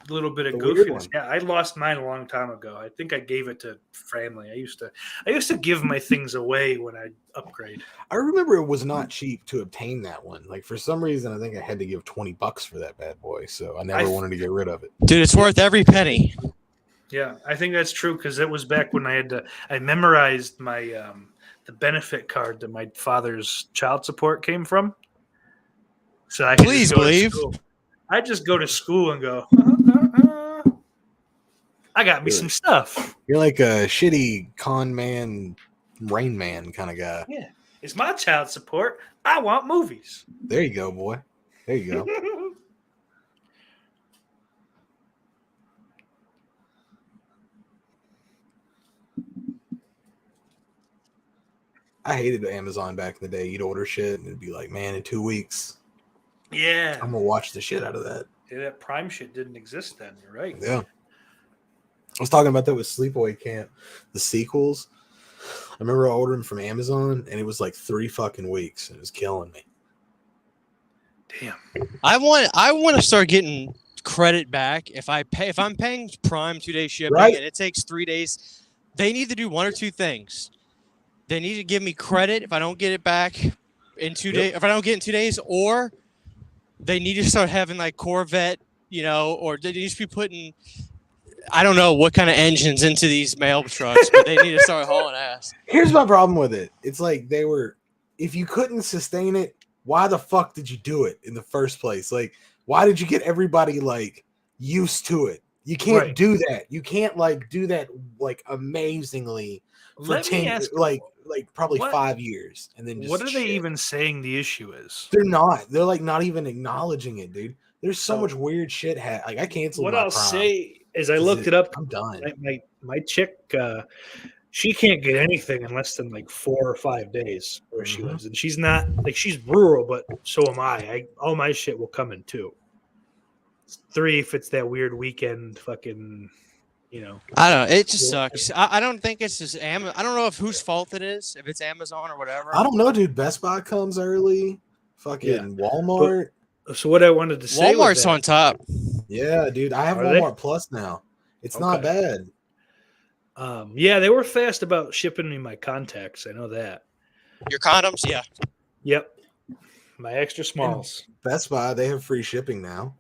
A: little bit of
G: The weird
A: goofiness.
G: one.
A: Yeah, I lost mine a long time ago. I think I gave it to family. I used to give my things away when I upgrade.
G: I remember it was not cheap to obtain that one. Like, for some reason, I think I had to give $20 for that bad boy, so I never wanted to get rid of it.
D: Dude, it's worth every penny.
A: Yeah, I think that's true because it was back when I memorized my the benefit card that my father's child support came from. So I could
D: Please
A: just go to
D: believe.
A: school. I just go to school and go. I got me some stuff.
G: You're like a shitty con man, Rain Man kind of guy.
A: It's my child support. I want movies.
G: There you go, boy. There you go. I hated Amazon back in the day. You'd order shit and it'd be like, man, in 2 weeks,
A: Yeah.
G: I'm gonna watch the shit out of that.
A: Yeah, that Prime shit didn't exist then. You're right.
G: Yeah. I was talking about that with Sleepaway Camp, the sequels. I remember ordering from Amazon and it was like 3 fucking weeks and it was killing me.
A: Damn.
D: I want to start getting credit back if I'm paying Prime 2-day shipping
G: Right.
D: and it takes 3 days. They need to do one or two things. They need to give me credit if I don't get it back in 2 days. If I don't get it in 2 days, or they need to start having like Corvette, or they need to be putting, I don't know what kind of engines into these mail trucks, but they need to start hauling ass.
G: Here's my problem with it. It's like if you couldn't sustain it, why the fuck did you do it in the first place? Like, Why did you get everybody like used to it? You can't
A: Right.
G: do that. You can't like do that like amazingly for
A: Let me
G: 10
A: ask,
G: like probably
A: what-
G: 5 years and then just
A: what are they
G: shit.
A: even saying the issue is?
G: They're not. They're like not even acknowledging it, dude. There's so
A: So-
G: much weird shit. Like I canceled
A: What
G: my
A: I'll
G: prom
A: say is I
G: 'cause
A: looked it up.
G: I'm done.
A: My chick, she can't get anything in less than like 4 or 5 days where she
G: Mhm.
A: lives, and she's not like she's rural, but so am I. All my shit will come in 2. 3 if it's that weird weekend fucking, you know.
D: I don't know. It just
A: Yeah.
D: sucks. I don't think it's just Amazon. I don't know if whose fault it is, if it's Amazon or whatever.
G: I don't know, dude. Best Buy comes early. Fucking Walmart.
A: So what I wanted to say, was
D: Walmart's
A: that,
D: on top.
G: Yeah, dude. I have
A: Are they?
G: Walmart Plus now. It's not
A: Okay.
G: bad.
A: Yeah, they were fast about shipping me my contacts. I know that.
D: Your condoms, yeah.
A: Yep, my extra smalls.
G: Best Buy, they have free shipping now.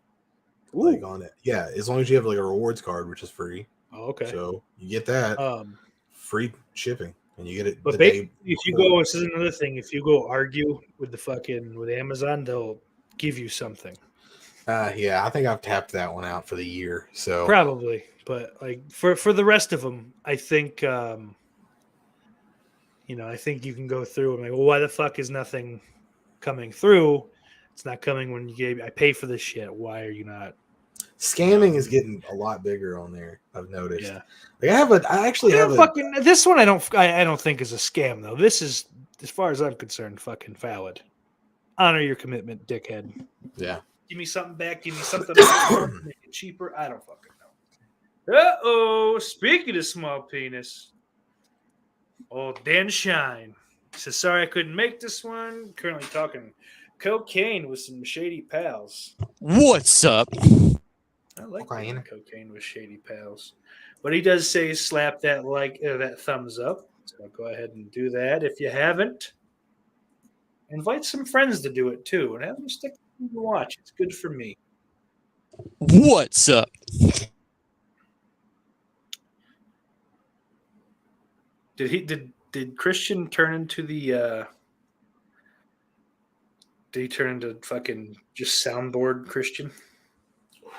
A: Ooh.
G: Like on it. Yeah, as long as you have like a rewards card, which is free.
A: Oh, okay.
G: So you get that free shipping and you get it
A: But
G: the day
A: if you
G: before.
A: go, this is another thing. If you go argue with with Amazon, they'll give you something.
G: Yeah, I think I've tapped that one out for the year. So
A: Probably, but like for the rest of them, I think I think you can go through and like, well, why the fuck is nothing coming through? It's not coming when I pay for this shit. Why are you not?
G: scamming is getting a lot bigger on there. I've noticed.
A: Yeah,
G: Like I actually have a
A: fucking this one. I don't think is a scam though. This is, as far as I'm concerned, fucking valid. Honor your commitment, dickhead.
G: yeah.
A: Give me something back. Give me something back. Make it cheaper. I don't fucking know. Speaking of small penis, old Dan Shine says, sorry I couldn't make this one. Currently talking cocaine with some shady pals.
D: What's up?
A: I like
G: Cocaine.
A: doing cocaine with shady pals. But he does say slap that that thumbs up. So go ahead and do that if you haven't. Invite some friends to do it too, and have them stick and watch. It's good for me.
D: What's up?
A: Did Christian turn into the did he turn into fucking just soundboard Christian?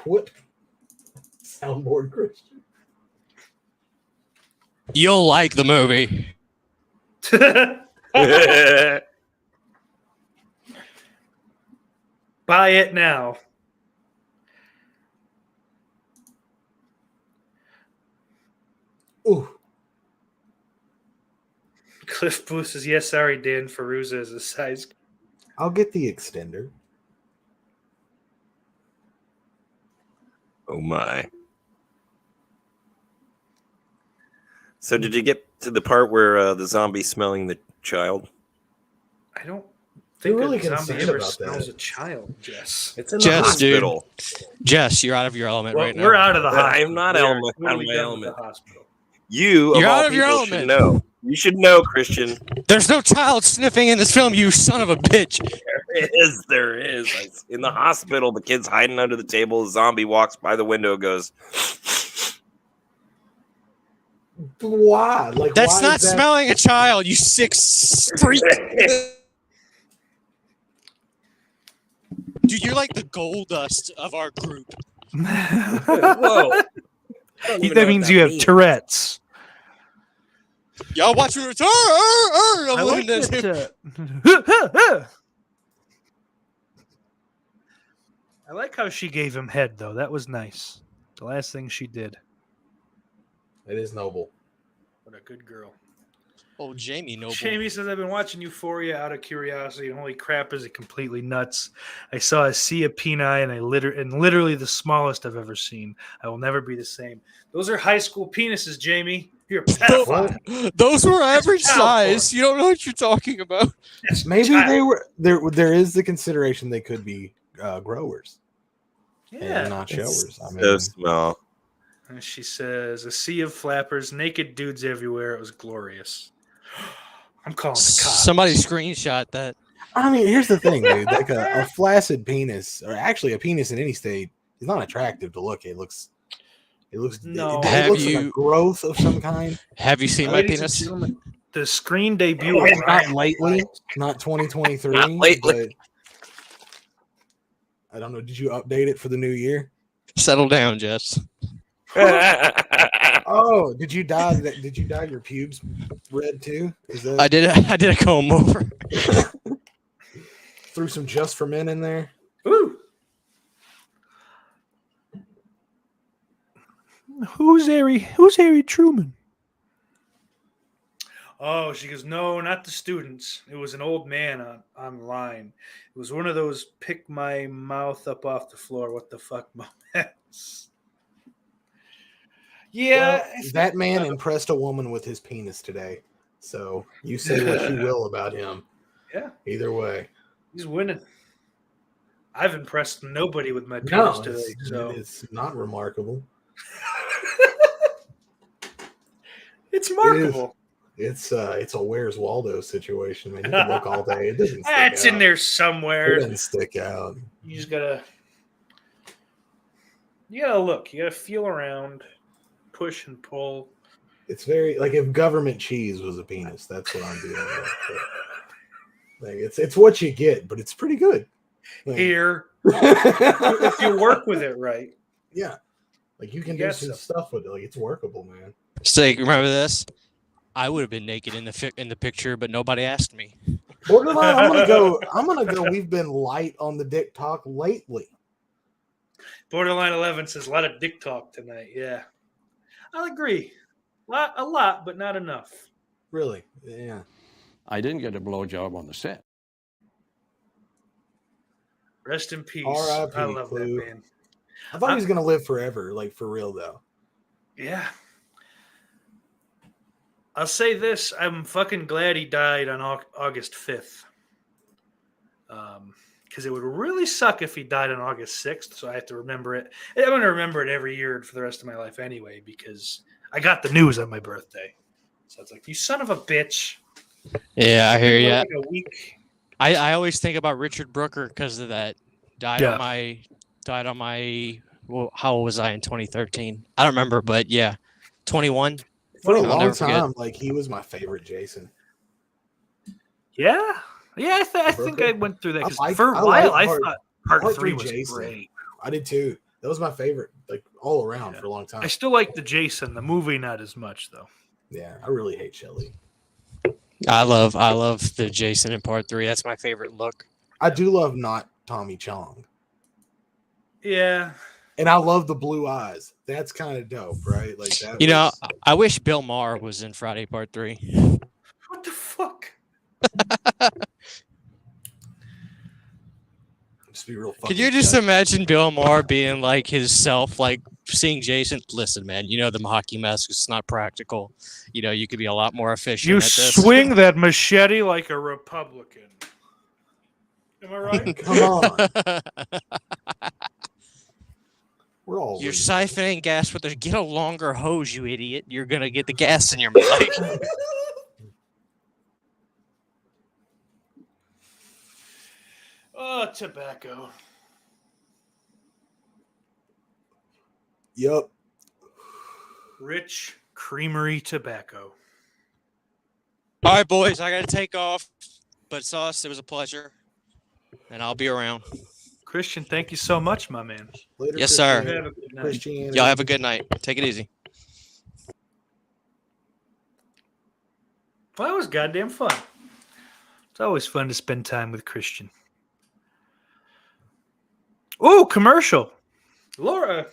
G: What soundboard Christian?
D: You'll like the movie.
A: Buy it now.
G: Ooh.
A: Cliff Booth says, yes, sorry, Dan Ferruza is a size.
G: I'll get the extender.
F: Oh my. So did you get to the part where the zombie smelling the child?
A: I don't
G: You're
A: think
G: really
A: a zombie
G: concerned
A: ever
G: about
A: smells
G: that.
A: a child, Jess.
F: It's in the
D: Jess, dude.
F: hospital.
D: Jess, you're out of your element
A: Well,
D: right now.
A: we're out of the
F: I
A: hospital.
F: am not
A: We are
F: out of
A: totally
F: my
A: done with
F: element.
A: the hospital.
F: You,
D: You're
F: of all
D: out of your
F: people, should
D: element.
F: know. You should know, Christian.
D: There's no child sniffing in this film, you son of a bitch.
F: There is. In the hospital, the kid's hiding under the table. The zombie walks by the window, goes,
G: Why? Like
D: That's
G: why
D: not
G: is that?
D: smelling a child, you sick freak. Dude, you're like the gold dust of our group.
F: whoa.
A: That means you have Tourette's.
D: Y'all watch your return.
A: I like that, I like how she gave him head, though. That was nice. The last thing she did.
G: It is noble.
A: What a good girl.
D: Oh, Jamie Noble.
A: Jamie says, I've been watching Euphoria out of curiosity, and holy crap, is it completely nuts. I saw a sea of peni, and literally the smallest I've ever seen. I will never be the same. Those are high school penises, Jamie. You're a pedophile.
D: Those were average
A: child
D: size. You don't know what you're talking about.
A: That's
G: Maybe
A: child.
G: they were there. There is the consideration they could be growers
A: Yeah.
G: and not showers. I
F: So
G: mean,
F: small.
A: And she says, a sea of flappers, naked dudes everywhere. It was glorious. I'm calling the cops.
D: Somebody screenshot that.
G: here's the thing, dude. Like a flaccid penis, or actually a penis in any state, is not attractive to look. It looks
A: No.
G: It
D: Have
G: looks like a
D: you-
G: growth of some kind.
D: Have you seen my
A: Ladies and
D: penis?
A: gentlemen, the screen debut of
G: Not
A: Ryan
G: lately, not 2023.
F: Not lately.
G: But I don't know. Did you update it for the new year?
D: Settle down, Jess.
G: Oh, did you dye your pubes red too? Is that
D: I did a comb over.
G: threw some Just for Men in there?
A: Ooh. Who's Harry Truman? Oh, she goes, no, not the students. It was an old man online. It was one of those pick my mouth up off the floor. What the fuck moments. Yeah.
G: Well, that man impressed a woman with his penis today. So you say what you will about him.
A: Yeah.
G: Either way.
A: He's winning. I've impressed nobody with my penis today. So
G: it's not remarkable.
A: It's remarkable.
G: It's a Where's Waldo situation, man. You can look all day. It doesn't stick
A: It's
G: out.
A: in there
G: It
A: somewhere.
G: doesn't stick out.
A: You just gotta look. You gotta feel around, push and pull.
G: It's very like if government cheese was a penis, that's what I'm dealing with. But, like it's what you get, but it's pretty good. Like,
A: Here, if you work with it right.
G: yeah. Like you can
A: Yes,
G: do some
A: sir.
G: stuff with it. Like it's workable, man.
D: Steak, remember this? I would have been naked in the picture, but nobody asked me.
G: Borderline, I'm gonna go. We've been light on the dick talk lately.
A: Borderline 11 says a lot of dick talk tonight. Yeah, I'll agree. A lot, but not enough.
G: Really? Yeah.
E: I didn't get a blowjob on the set.
A: Rest in peace.
G: R.I.P.
A: I love
G: Clue.
A: that man.
G: I thought he was gonna live forever, like for real though.
A: Yeah. I'll say this. I'm fucking glad he died on August 5th. Because it would really suck if he died on August 6th. So I have to remember it. I'm going to remember it every year for the rest of my life anyway, because I got the news on my birthday. So it's like, you son of a bitch.
D: Yeah, I hear you.
A: Like a week.
D: I always think about Richard Brooker because of that. Died
A: Yeah.
D: on my. Well, how old was I in 2013? I don't remember, but yeah, 21.
G: For a
D: I'll
G: long
D: never forget.
G: time, like he was my favorite Jason.
A: Yeah. Yeah, I think
G: Brooker?
A: I went through that. 'Cause
G: I like-
A: for a
G: I
A: while,
G: like
A: I
G: part-
A: thought part
G: part
A: 3
G: three
A: was
G: Jason.
A: great.
G: I did too. That was my favorite, like all around for a long time.
A: I still like the Jason. The movie, not as much, though.
G: Yeah, I really hate Shelley.
D: I love the Jason in part 3. That's my favorite look.
G: I do love not Tommy Chong.
A: Yeah.
G: And I love the blue eyes. That's kind of dope, right? Like that.
D: You know,
G: was-
D: I wish Bill Maher was in Friday Part 3.
A: What the fuck?
G: just be real.
D: Could you just imagine Bill Maher being like his self, like seeing Jason? Listen, man, you know the hockey mask is not practical. You know, you could be a lot more efficient
A: You
D: at this.
A: swing that machete like a Republican. Am I right?
G: Come on, we're all.
D: You're
G: losers.
D: siphoning gas with a get a longer hose, you idiot. You're gonna get the gas in your mouth.
A: Oh, tobacco.
G: Yep.
A: Rich Creamery tobacco.
D: All right, boys, I gotta take off. But Sauce, it was a pleasure, and I'll be around.
A: Christian, thank you so much, my man.
G: Later,
D: Yes, sir.
A: You have a good night.
G: Christianity.
D: Y'all have a good night. Take it easy.
A: Well, that was goddamn fun. It's always fun to spend time with Christian. Oh, commercial. Lauren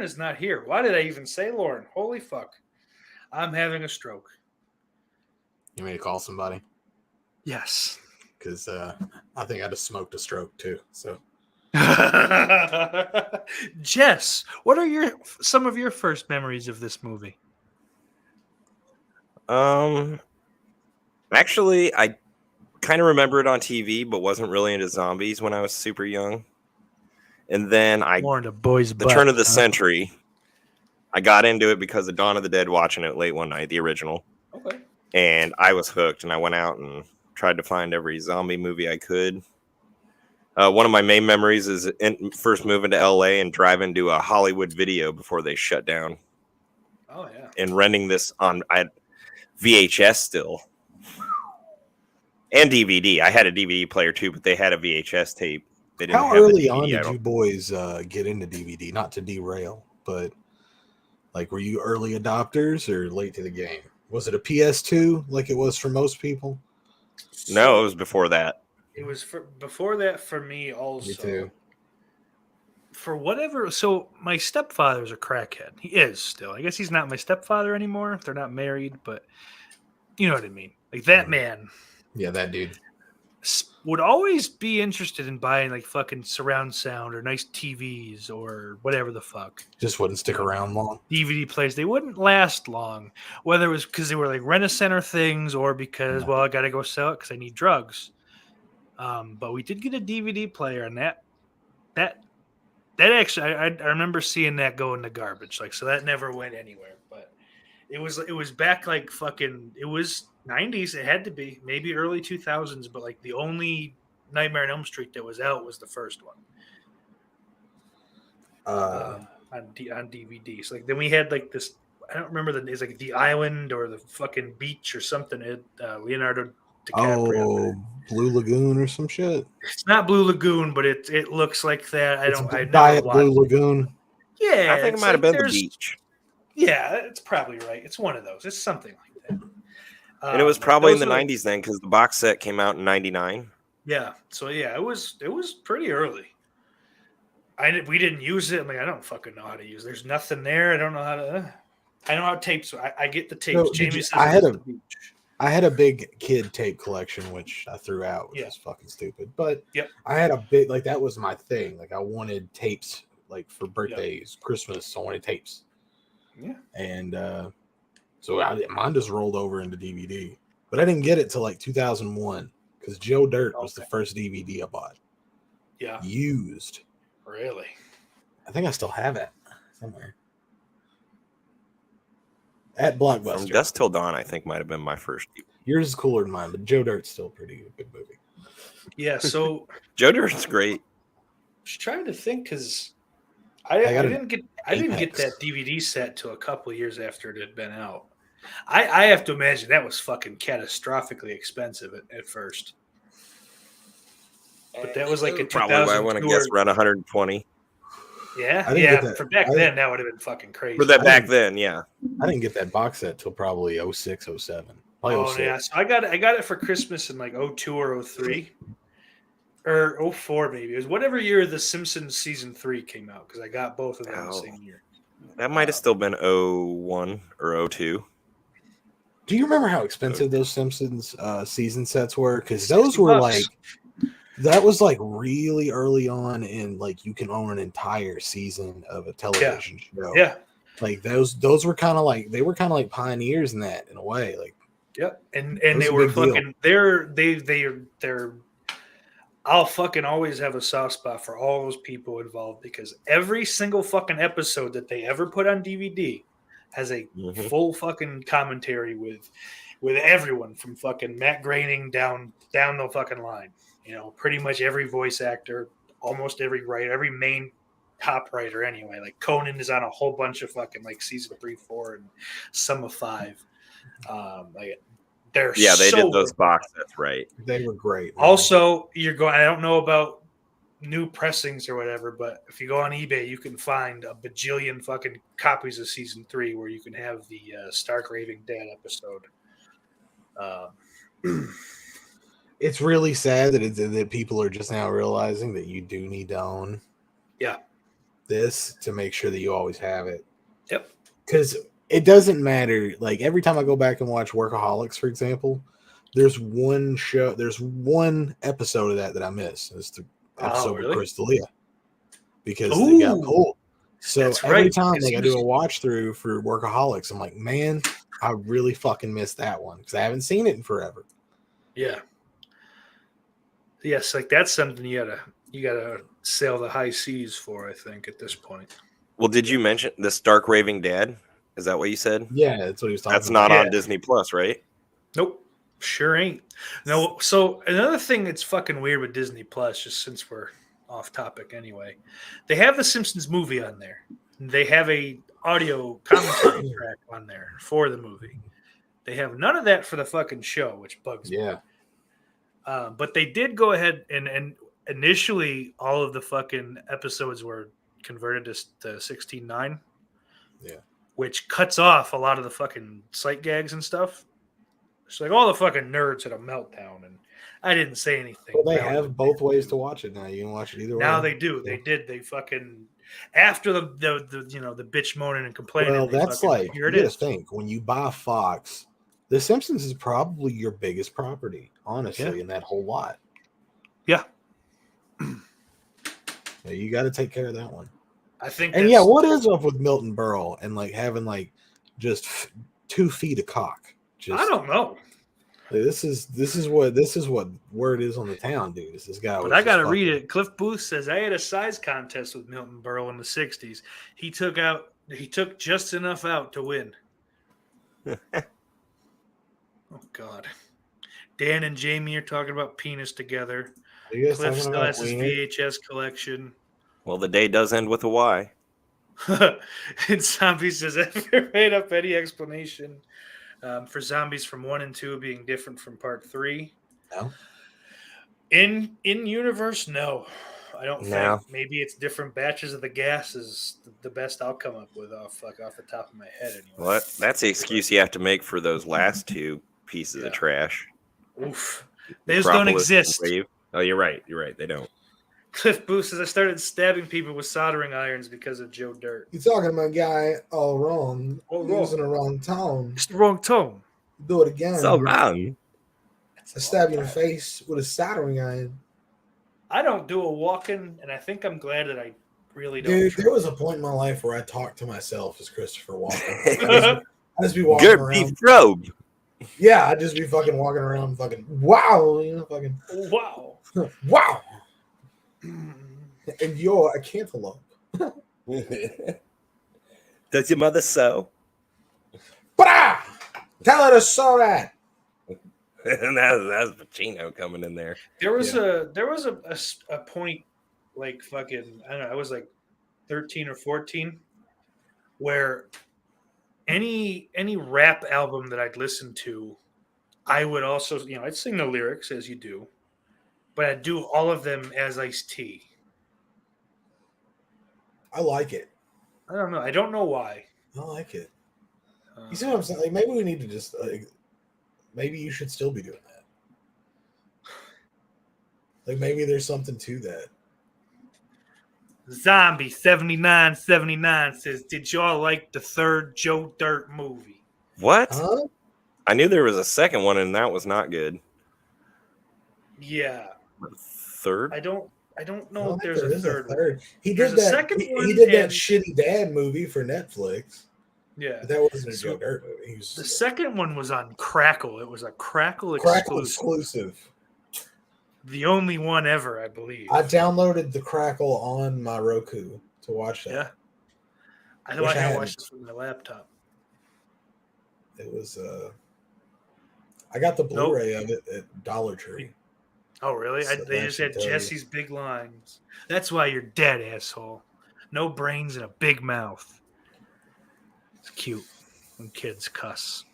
A: is not here. Why did I even say Lauren? Holy fuck. I'm having a stroke.
G: You may call somebody
A: Yes.
G: because I think I just smoked a stroke too. So
A: Jess, what are some of your first memories of this movie?
F: Actually, I kind of remember it on TV, but wasn't really into zombies when I was super young. And then
A: More into boys'
F: the
A: butt,
F: turn of the
A: huh?
F: century, I got into it because of Dawn of the Dead, watching it late one night, the original.
A: Okay.
F: And I was hooked, and I went out and tried to find every zombie movie I could. One of my main memories is first moving to LA and driving to a Hollywood Video before they shut down,
A: Oh yeah.
F: and renting this on I had VHS still and DVD. I had a DVD player too, but they had a VHS tape. They didn't
G: How
F: have the
G: early
F: DVD,
G: on
F: I
G: did
F: don't-
G: you boys get into DVD? Not to derail, but like, were you early adopters or late to the game? Was it a PS2 like it was for most people?
F: No, it was before that.
A: It was before that for me also.
G: Me too.
A: For whatever, so my stepfather's a crackhead. He is still. I guess he's not my stepfather anymore. They're not married, but you know what I mean. Like that man
G: Yeah, that dude.
A: would always be interested in buying like fucking surround sound or nice TVs or whatever the fuck.
G: Just wouldn't stick around long.
A: DVD players, they wouldn't last long, whether it was because they were like rent-a-center things or because, well, I got to go sell it because I need drugs. But we did get a DVD player, and that actually, I remember seeing that go in the garbage. Like, so that never went anywhere. But it was back like fucking. It was 90s. It had to be maybe early 2000s. But like the only Nightmare on Elm Street that was out was the first one. On DVD. So like then we had like this. I don't remember it's like the island or the fucking beach or something. Leonardo DiCaprio.
G: Oh, Blue Lagoon or some shit.
A: It's not Blue Lagoon, but it looks like that. I never
G: Diet
A: watched
G: Blue
A: it.
G: Lagoon.
A: Yeah,
F: I think it
A: it's
F: might have
A: like
F: been the
A: there's-
F: beach.
A: Yeah, it's probably right. It's one of those. It's something like that.
F: And it was probably in the
A: those are-
F: 90s then, because the box set came out in 99.
A: Yeah. So yeah, it was pretty early. We didn't use it. I'm like, I don't fucking know how to use it. There's nothing there. I don't know how to. I know how tapes. I get the tapes.
G: So, did
A: Jamie
G: you-
A: says
G: I had
A: it's
G: a-
A: the beach.
G: I had a big kid tape collection, which I threw out, which
A: Yeah.
G: is fucking stupid. But
A: Yep.
G: I had a big, like, that was my thing. Like, I wanted tapes, like, for birthdays, Christmas. I wanted tapes.
A: Yeah.
G: And so mine just rolled over into DVD. But I didn't get it till like 2001 because Joe Dirt was the
A: Okay.
G: first DVD I bought.
A: Yeah.
G: Used.
A: Really.
G: I think I still have it somewhere. At
F: From
G: Blockbuster.
F: Dusk Till Dawn, I think might have been my first.
G: Yours is cooler than mine, but Joe Dirt's still a pretty good movie.
A: Yeah. So
F: Joe Dirt's great.
A: just trying to think because
G: I
A: I
G: got an
A: didn't get
G: Apex.
A: that DVD set till a couple of years after it had been out. I have to imagine that was fucking catastrophically expensive at first. But that was like a
F: Probably, I want to
A: 2002
F: guess,
A: or-
F: around 120.
A: Yeah,
G: I didn't
A: yeah.
G: get that.
A: For back
G: I
A: then, that would have been fucking crazy.
F: For that
G: I
F: back
G: didn't-
F: then, yeah.
G: I didn't get that box set till probably 06, 07. Probably
A: Oh
G: 06.
A: yeah, so I got it for Christmas in like 02 or 03 or 04 maybe. It was whatever year the Simpsons season 3 came out because I got both of them the
F: Oh.
A: same year.
F: That might have still been 01 or 02.
G: Do you remember how expensive those Simpsons season sets were? Because those were
A: $60.
G: like, that was like really early on in like you can own an entire season of a television show.
A: Yeah,
G: Like those were kind of like, they were kind of like pioneers in that in a way. Like,
A: yep. And
G: That was
A: they
G: a
A: were
G: big deal.
A: fucking they're I'll fucking always have a soft spot for all those people involved because every single fucking episode that they ever put on DVD has a
F: Mhm.
A: full fucking commentary with everyone from fucking Matt Groening down the fucking line. You know, pretty much every voice actor, almost every writer, every main top writer anyway. Like Conan is on a whole bunch of fucking like season 3, 4, and some of 5. Like they're
F: Yeah, they
A: so
F: did those box sets right.
G: they were great. man.
A: also, you're going. I don't know about new pressings or whatever, but if you go on eBay, you can find a bajillion fucking copies of season 3 where you can have the Stark Raving Dad episode.
G: It's really sad that people are just now realizing that you do need to own this to make sure that you always have it.
A: Yep.
G: Because it doesn't matter. Like every time I go back and watch Workaholics, for example, there's one episode of that I miss. It's the episode
A: really?
G: with Crystalia because they got
A: Ooh.
G: pulled. So
A: That's
G: every
A: right,
G: time
A: because
G: like I
A: he
G: do
A: was-
G: a watch through for Workaholics, I'm like, man, I really fucking missed that one because I haven't seen it in forever.
A: Yeah. Yes, like that's something you gotta sail the high seas for. I think at this point.
F: Well, did you mention the Stark Raving Dad? Is that what you said?
G: Yeah, that's what he was talking
F: That's
G: about.
F: not on
A: Yeah.
F: Disney Plus, right?
A: Nope, sure ain't. No. So another thing that's fucking weird with Disney Plus, just since we're off topic anyway, they have the Simpsons movie on there. They have a audio commentary track on there for the movie. They have none of that for the fucking show, which bugs me.
G: Yeah.
A: But they did go ahead and initially all of the fucking episodes were converted to 16:9.
G: Yeah.
A: Which cuts off a lot of the fucking sight gags and stuff. It's like all the fucking nerds had a meltdown, and I didn't say anything.
G: Well, they
A: Now
G: have both ways to watch it now. You can watch it either way.
A: Now they do. They did. They fucking after the the bitch moaning and complaining.
G: Well,
A: they
G: that's
A: fucking,
G: like
A: here it
G: you gotta
A: is.
G: think when you buy Fox, The Simpsons is probably your biggest property, honestly, in that whole lot.
A: Yeah.
G: So you got to take care of that one.
A: I think.
G: And yeah, what is up with Milton Berle and like having like just 2 feet of cock? Just
A: I don't know.
G: This is what word is on the town, dude. It's this guy.
A: But
G: was
A: I
G: just
A: got to
G: fucking-
A: read it. Cliff Booth says I had a size contest with Milton Berle in the '60s. He took just enough out to win. Oh God. Dan and Jamie are talking about penis together.
G: Are you guys
A: Cliff
G: talking
A: still
G: about
A: has his
G: wiener?
A: VHS collection.
F: Well, the day does end with a Y.
A: And Zombie says, ever made up any explanation for Zombies from 1 and 2 being different from part 3?
G: No.
A: In universe, no. I don't
F: No.
A: think. Maybe it's different batches of the gas is the best I'll come up with off the top of my head anyway.
F: Well, that's the excuse you have to make for those last 2 pieces
A: Yeah.
F: of trash.
A: Oof. Those don't
F: Metropolis
A: exist.
F: and Wave. Oh, you're right. You're right. They don't.
A: Cliff Booth says I started stabbing people with soldering irons because of Joe Dirt.
G: You're talking about guy all wrong.
A: All wrong.
G: Using the wrong tone.
A: It's the wrong tone.
G: Do it again.
F: So wrong.
G: I stab you in the face with a soldering iron.
A: I don't do a walk-in, and I think I'm glad that I really don't.
G: Dude,
A: try.
G: there was a point in my life where I talked to myself as Christopher Walken. I just be walking
F: Good
G: around.
F: beef robe.
G: Yeah, I'd just be fucking walking around, fucking wow, you know, fucking
A: Wow.
G: wow. And you're a cantaloupe.
F: Does your mother sew?
G: Bah! Tell her to sew that.
F: And that's Pacino coming in there.
A: There was a point like fucking I don't know, I was like 13 or 14 where any rap album that I'd listen to, I would also, I'd sing the lyrics as you do, but I'd do all of them as Ice-T.
G: I like it.
A: I don't know. I don't know why.
G: I like it. You see what I'm saying? Like maybe we need to just maybe you should still be doing that. Like maybe there's something to that.
A: Zombie 7979 says, "Did y'all like the third Joe Dirt movie?"
F: What?
G: Huh?
F: I knew there was a second one, and that was not good.
A: Yeah,
F: Third?
A: I don't
G: I
A: know
G: don't
A: if
G: think
A: there's
G: there
A: a
G: is
A: third. one.
G: He
A: There's
G: did
A: a
G: that.
A: second
G: He
A: one
G: did that
A: and-
G: shitty dad movie for Netflix.
A: Yeah,
G: But that wasn't a
A: So,
G: Joe Dirt movie. He was
A: the second one was on Crackle. It was a Crackle
G: Crackle
A: exclusive.
G: exclusive.
A: The only one ever, I believe.
G: I downloaded the Crackle on my Roku to watch that.
A: Yeah. I know
G: Wish
A: I
G: I
A: can
G: hadn't.
A: watch this from my laptop.
G: It was I got the Blu-ray of it at Dollar Tree.
A: Oh, really?
G: So
A: They
G: that
A: just
G: should
A: had
G: tell you.
A: Jesse's big lines. That's why you're dead, asshole. No brains and a big mouth. It's cute when kids cuss.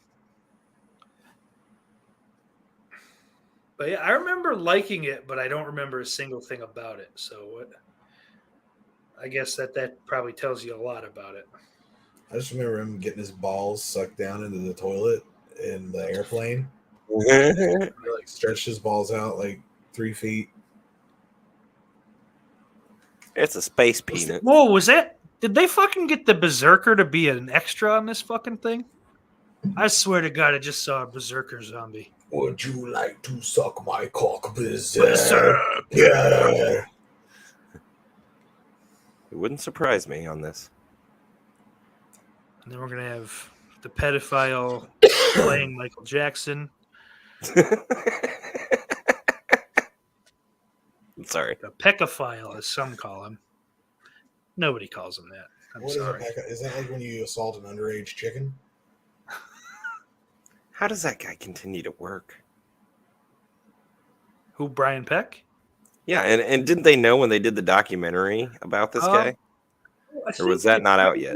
A: But yeah, I remember liking it, but I don't remember a single thing about it. So I guess that probably tells you a lot about it.
G: I just remember him getting his balls sucked down into the toilet in the airplane.
F: It's
G: He, like stretched his balls out like 3 feet.
F: a space peanut.
A: Whoa, was that? Did they fucking get the Berserker to be an extra on this fucking thing? I swear to God, I just saw a Berserker zombie.
G: Would you like to suck my cock, Berserk? Yeah.
F: It wouldn't surprise me on this.
A: And then we're gonna have the pedophile playing Michael Jackson.
F: Sorry.
A: The pecophile, as some call him. Nobody calls him that. I'm
G: What
A: sorry.
G: is that like when you assault an underage chicken?
F: How does that guy continue to work?
A: Who, Brian Peck?
F: Yeah, and didn't they know when they did the documentary about this guy? Or was that not out yet?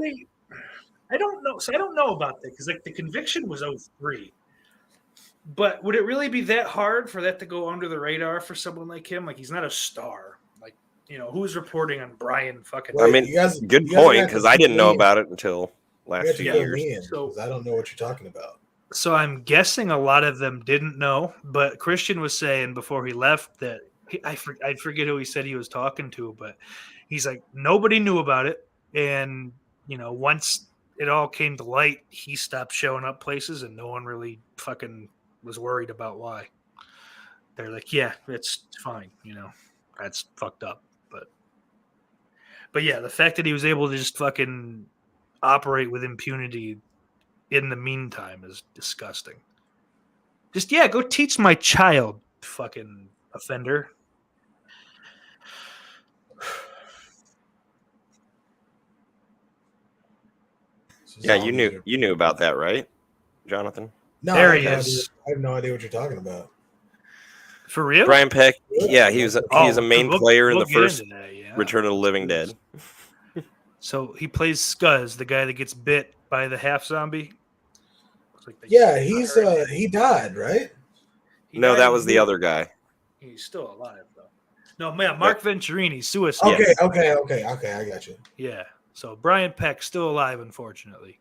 A: I don't know. So I don't know about that because like the conviction was 03. But would it really be that hard for that to go under the radar for someone like him? Like, he's not a star. Like, who's reporting on Brian fucking?
F: I mean, good point, because I didn't know about it until last few years.
G: So I don't know what you're talking about.
A: So I'm guessing a lot of them didn't know, but Christian was saying before he left that I forget who he said he was talking to, but he's like, nobody knew about it. And, once it all came to light, he stopped showing up places and no one really fucking was worried about why. They're like, yeah, it's fine. That's fucked up. But yeah, the fact that he was able to just fucking operate with impunity in the meantime is disgusting. Just, go teach my child, fucking offender.
F: Yeah, you knew about that, right, Jonathan?
G: No,
A: there he is.
G: I have no idea what you're talking about.
A: For real?
F: Brian Peck, yeah, he was a main player in the first Return of the Living Dead.
A: So he plays Scuzz, the guy that gets bit by the half zombie.
G: He died, right?
F: No, that was the other guy.
A: He's still alive though. No, man, Mark Venturini, suicide.
G: Okay, I got you.
A: Yeah. So Brian Peck's still alive, unfortunately.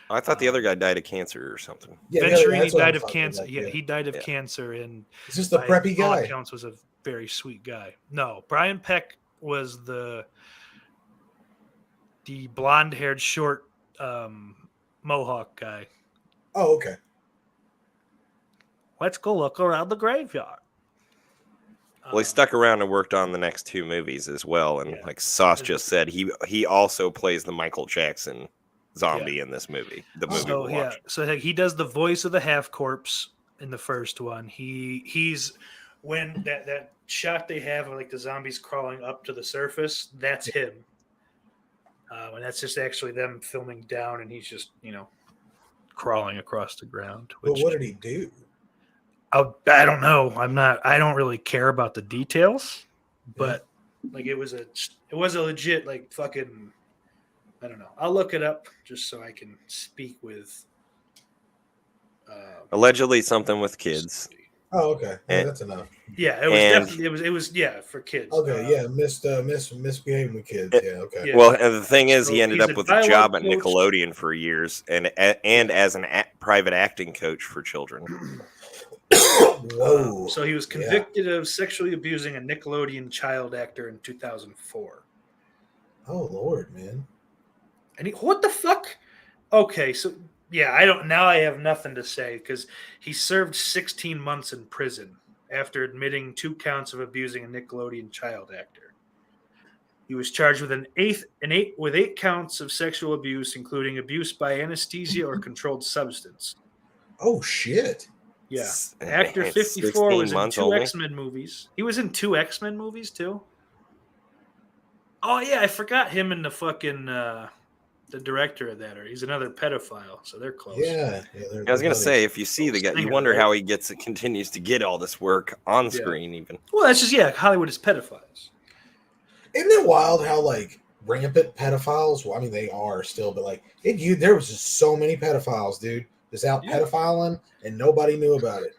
F: I thought the other guy died of cancer or something.
G: Yeah,
A: Venturini died of cancer. He died of cancer, and
G: it's just a preppy guy.
A: All accounts was a very sweet guy. No, Brian Peck was the blonde-haired, short mohawk guy.
G: Oh, okay.
A: Let's go look around the graveyard.
F: Well, he stuck around and worked on the next two movies as well, and like Sauce just said, he also plays the Michael Jackson zombie in this movie. The movie
A: so he does the voice of the half corpse in the first one. He's when that shot they have of like the zombies crawling up to the surface. That's him, and that's just actually them filming down, and he's just crawling across the ground.
G: But what did he do?
A: I don't know. I don't really care about the details, but like it was a legit like fucking. I don't know. I'll look it up just so I can speak with.
F: Allegedly something with kids.
G: Oh, okay. Yeah, that's enough.
A: Yeah, it was definitely it was for kids.
G: Okay, misbehaving with kids. Yeah, okay.
F: Yeah. Well, and the thing is, he ended up with a job at Nickelodeon for years, and as an private acting coach for children.
G: Whoa!
A: So he was convicted of sexually abusing a Nickelodeon child actor in 2004.
G: Oh Lord, man!
A: And what the fuck? Okay, so I have nothing to say because he served 16 months in prison after admitting 2 counts of abusing a Nickelodeon child actor. He was charged with eight counts of sexual abuse, including abuse by anesthesia or controlled substance.
G: Oh shit!
A: Yeah, actor 54 was in 2 X-Men movies. He was in 2 X-Men movies too. Oh yeah, I forgot him and the fucking the director of that. Or he's another pedophile, so they're close.
G: Yeah,
F: I was gonna say, if you see the guy, you wonder how he continues to get all this work on screen. Even
A: well, that's just Hollywood is pedophiles.
G: Isn't it wild how like rampant pedophiles? Well, I mean, they are still, but like there was just so many pedophiles, dude. Just out pedophiling, and nobody knew about it.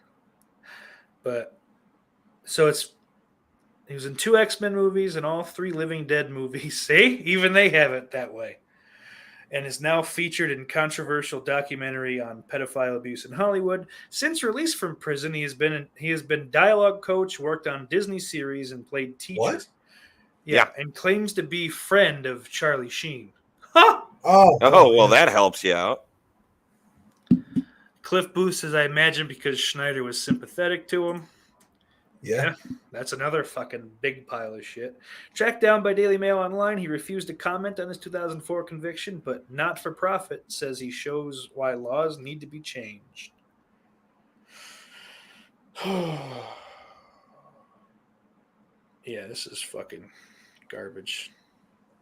A: But so he was in 2 X-Men movies and all 3 Living Dead movies. See, even they have it that way. And is now featured in controversial documentary on pedophile abuse in Hollywood. Since release from prison, he has been dialogue coach, worked on Disney series, and played teacher.
G: What?
A: Yeah, and claims to be friend of Charlie Sheen. Huh?
G: Oh,
F: well, that helps you out.
A: Cliff Booth says, I imagine because Schneider was sympathetic to him.
G: Yeah,
A: that's another fucking big pile of shit. Tracked down by Daily Mail Online, he refused to comment on his 2004 conviction, but Not for Profit says he shows why laws need to be changed. Yeah, this is fucking garbage.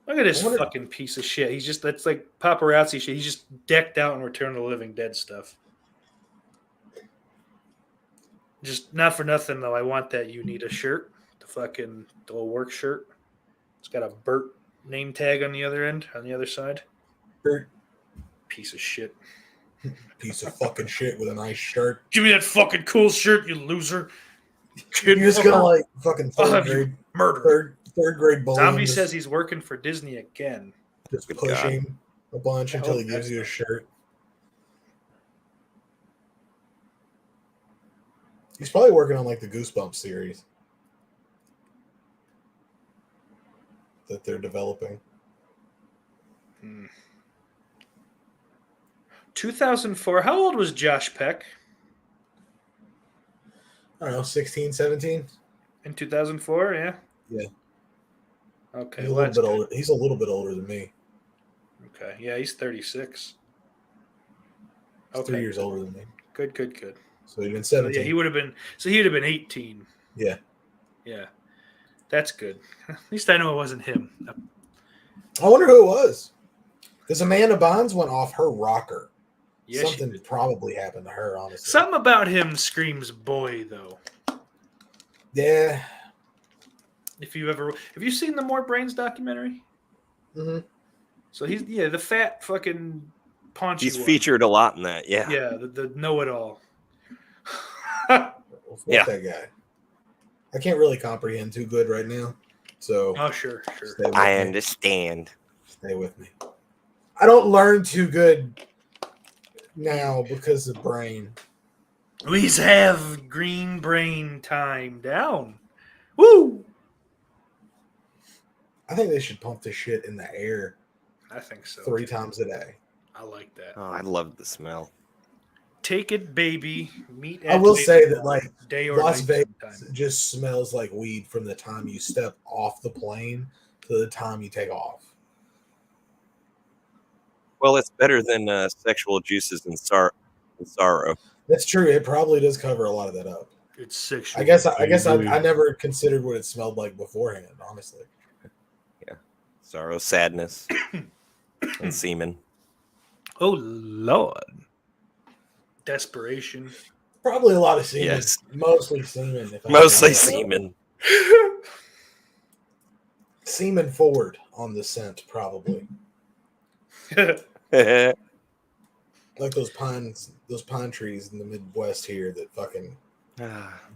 A: Look at this fucking piece of shit. That's like paparazzi shit. He's just decked out in Return of the Living Dead stuff. Just not for nothing though. I want that You Need a shirt, the little work shirt. It's got a Bert name tag on the other end, on the other side.
G: Bert,
A: piece of shit.
G: Piece of fucking shit with a nice shirt.
A: Give me that fucking cool shirt, you loser.
G: You're just gonna like fucking
A: I'll
G: third
A: have you
G: grade,
A: murdered.
G: third grade bullying.
A: Zombie
G: just-
A: says he's working for Disney again.
G: just
F: Good
G: pushing a bunch
A: I
G: until
A: hope
G: he gives
A: that's
G: you a
A: not-
G: shirt. He's probably working on like the Goosebumps series that they're developing.
A: 2004. How old was Josh Peck
G: I don't know, 16, 17?
A: in 2004? Yeah.
G: Yeah.
A: Okay.
G: He's a
A: well,
G: little
A: that's
G: bit
A: good.
G: older. He's a little bit older than me.
A: Okay. Yeah, he's 36.
G: He's
A: Okay.
G: 3 years older than me.
A: Good.
G: So he'd been
A: So,
G: 17.
A: yeah, he would have been. So he would have been 18.
G: Yeah.
A: Yeah. That's good. At least I know it wasn't him.
G: I wonder who it was. Because Amanda Bonds went off her rocker.
A: Yeah, she
G: Something
A: did.
G: probably happened to her, honestly.
A: Something about him screams boy, though.
G: Yeah.
A: If you seen the More Brains documentary?
G: hmm
A: So he's the fat fucking paunchy.
F: He's
A: one.
F: featured a lot in that. Yeah.
A: Yeah, the know-it-all.
F: Yeah.
G: That guy. I can't really comprehend too good right now. So
A: Oh, sure.
G: stay with
F: I
G: me.
F: understand.
G: Stay with me. I don't learn too good now because of brain.
A: We have green brain time down. Woo!
G: I think they should pump this shit in the air
A: I think so.
G: 3 times a day.
A: I like that.
F: Oh, I love the smell.
A: Take it, baby. Meet.
G: I
A: at
G: will
A: Baby
G: say that,
A: Mall,
G: like,
A: day or
G: Las
A: night
G: Vegas
A: sometime.
G: just smells like weed from the time you step off the plane to the time you take off.
F: Well, it's better than sexual juices and sorrow.
G: That's true. It probably does cover a lot of that up.
A: It's sexual.
G: I guess I never considered what it smelled like beforehand, honestly.
F: Sorrow, sadness, and semen.
A: Oh Lord. Desperation.
G: Probably a lot of semen.
F: Yes.
G: Mostly semen. if I
F: Mostly
G: can-
F: semen.
G: Semen forward on the scent, probably.
F: Yeah.
G: Like those pine trees in the Midwest here that fucking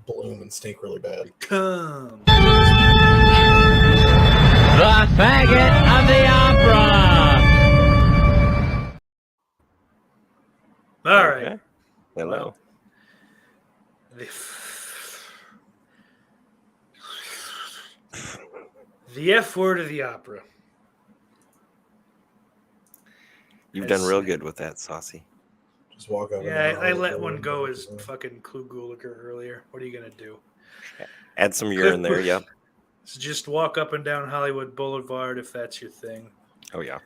G: bloom and stink really bad.
A: Come.
H: The faggot of the opera.
A: All right.
F: Okay. Hello.
A: The F word of the opera.
F: You've done real good with that, Saucy.
G: Just walk up.
A: Yeah, I let one go as fucking Clue Gulager earlier. What are you gonna do?
F: Add some urine there. Yep.
A: So just walk up and down Hollywood Boulevard if that's your thing.
F: Oh yeah,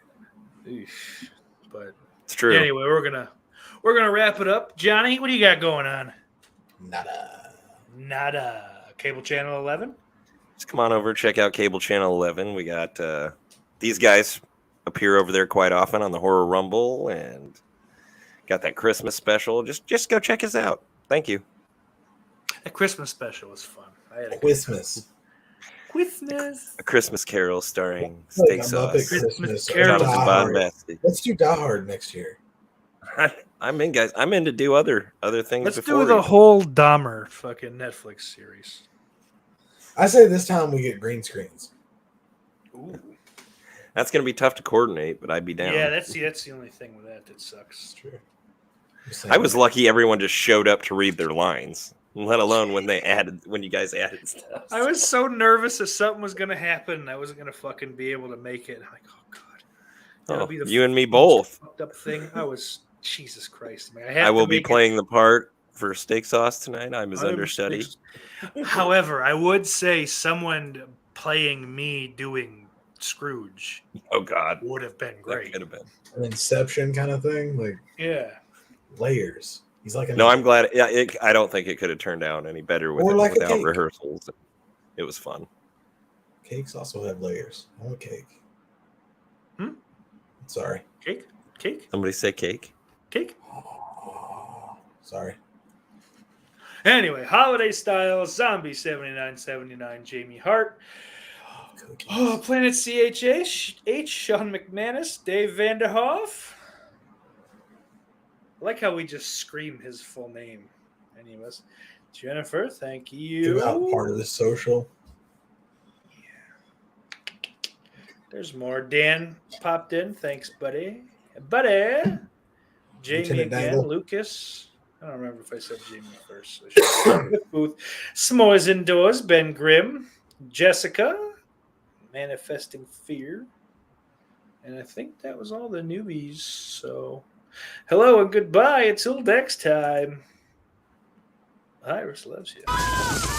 A: Eesh. But
F: it's true.
A: anyway, we're gonna wrap it up. Johnny, what do you got going on? Nada. Cable channel 11.
F: Just come on over, check out Cable Channel 11. We got these guys appear over there quite often on the Horror Rumble, and got that Christmas special. Just go check us out. Thank you.
A: The Christmas special was fun. I had a good
G: Christmas.
A: Christmas.
F: A Christmas Carol starring
G: Like
F: Steak
G: a
F: Sauce.
G: Muppet
A: Christmas
G: Christmas.
A: Carol.
F: Jonathan
G: Die
F: Von
G: Hard.
F: Basti.
G: Let's do Die Hard next year.
F: I'm in, guys. I'm in to do other things.
A: Let's
F: before
A: do the
F: you.
A: whole Dahmer fucking Netflix series.
G: I say this time we get green screens.
A: Ooh.
F: That's gonna be tough to coordinate, but I'd be down.
A: Yeah, that's the only thing with that sucks.
G: It's true.
F: I was lucky everyone just showed up to read their lines, let alone when you guys added stuff.
A: I was so nervous that something was gonna happen and I wasn't gonna fucking be able to make it. I'm like, oh god, that'll be the
F: you and me both.
A: fucked up thing. I was Jesus Christ, man.
F: I will be playing the part for Steak Sauce tonight. I'm his
A: I'm
F: understudy.
A: However, I would say someone playing me doing Scrooge
F: Oh God,
A: would have been
F: that
A: great.
F: could have been.
G: An Inception kind of thing, like
A: Yeah.
G: layers. He's like
F: No, I'm glad. Yeah, I don't think it could have turned out any better
G: Or like a
F: without
G: cake.
F: rehearsals. It was fun.
G: Cakes also have layers. I want cake.
A: Hmm?
G: Sorry.
A: Cake?
F: Somebody say cake.
A: Cake?
G: Oh, sorry.
A: Anyway, Holiday Style, Zombie 7979, Jamie Hart.
G: Cookies.
A: Oh, Planet CHH, Sean McManus, Dave Vanderhoff. I like how we just scream his full name. Anyways, Jennifer, thank
G: Give
A: you.
G: out part of the social.
A: There's more. Dan popped in. Thanks, buddy. Buddy. Jamie
G: Lieutenant
A: again.
G: Dangle.
A: Lucas. I don't remember if I said Jamie first. So I should start with Booth. S'mores indoors. Ben Grimm. Jessica. Manifesting Fear. And I think that was all the newbies. So hello and goodbye. Until next time. Iris loves you.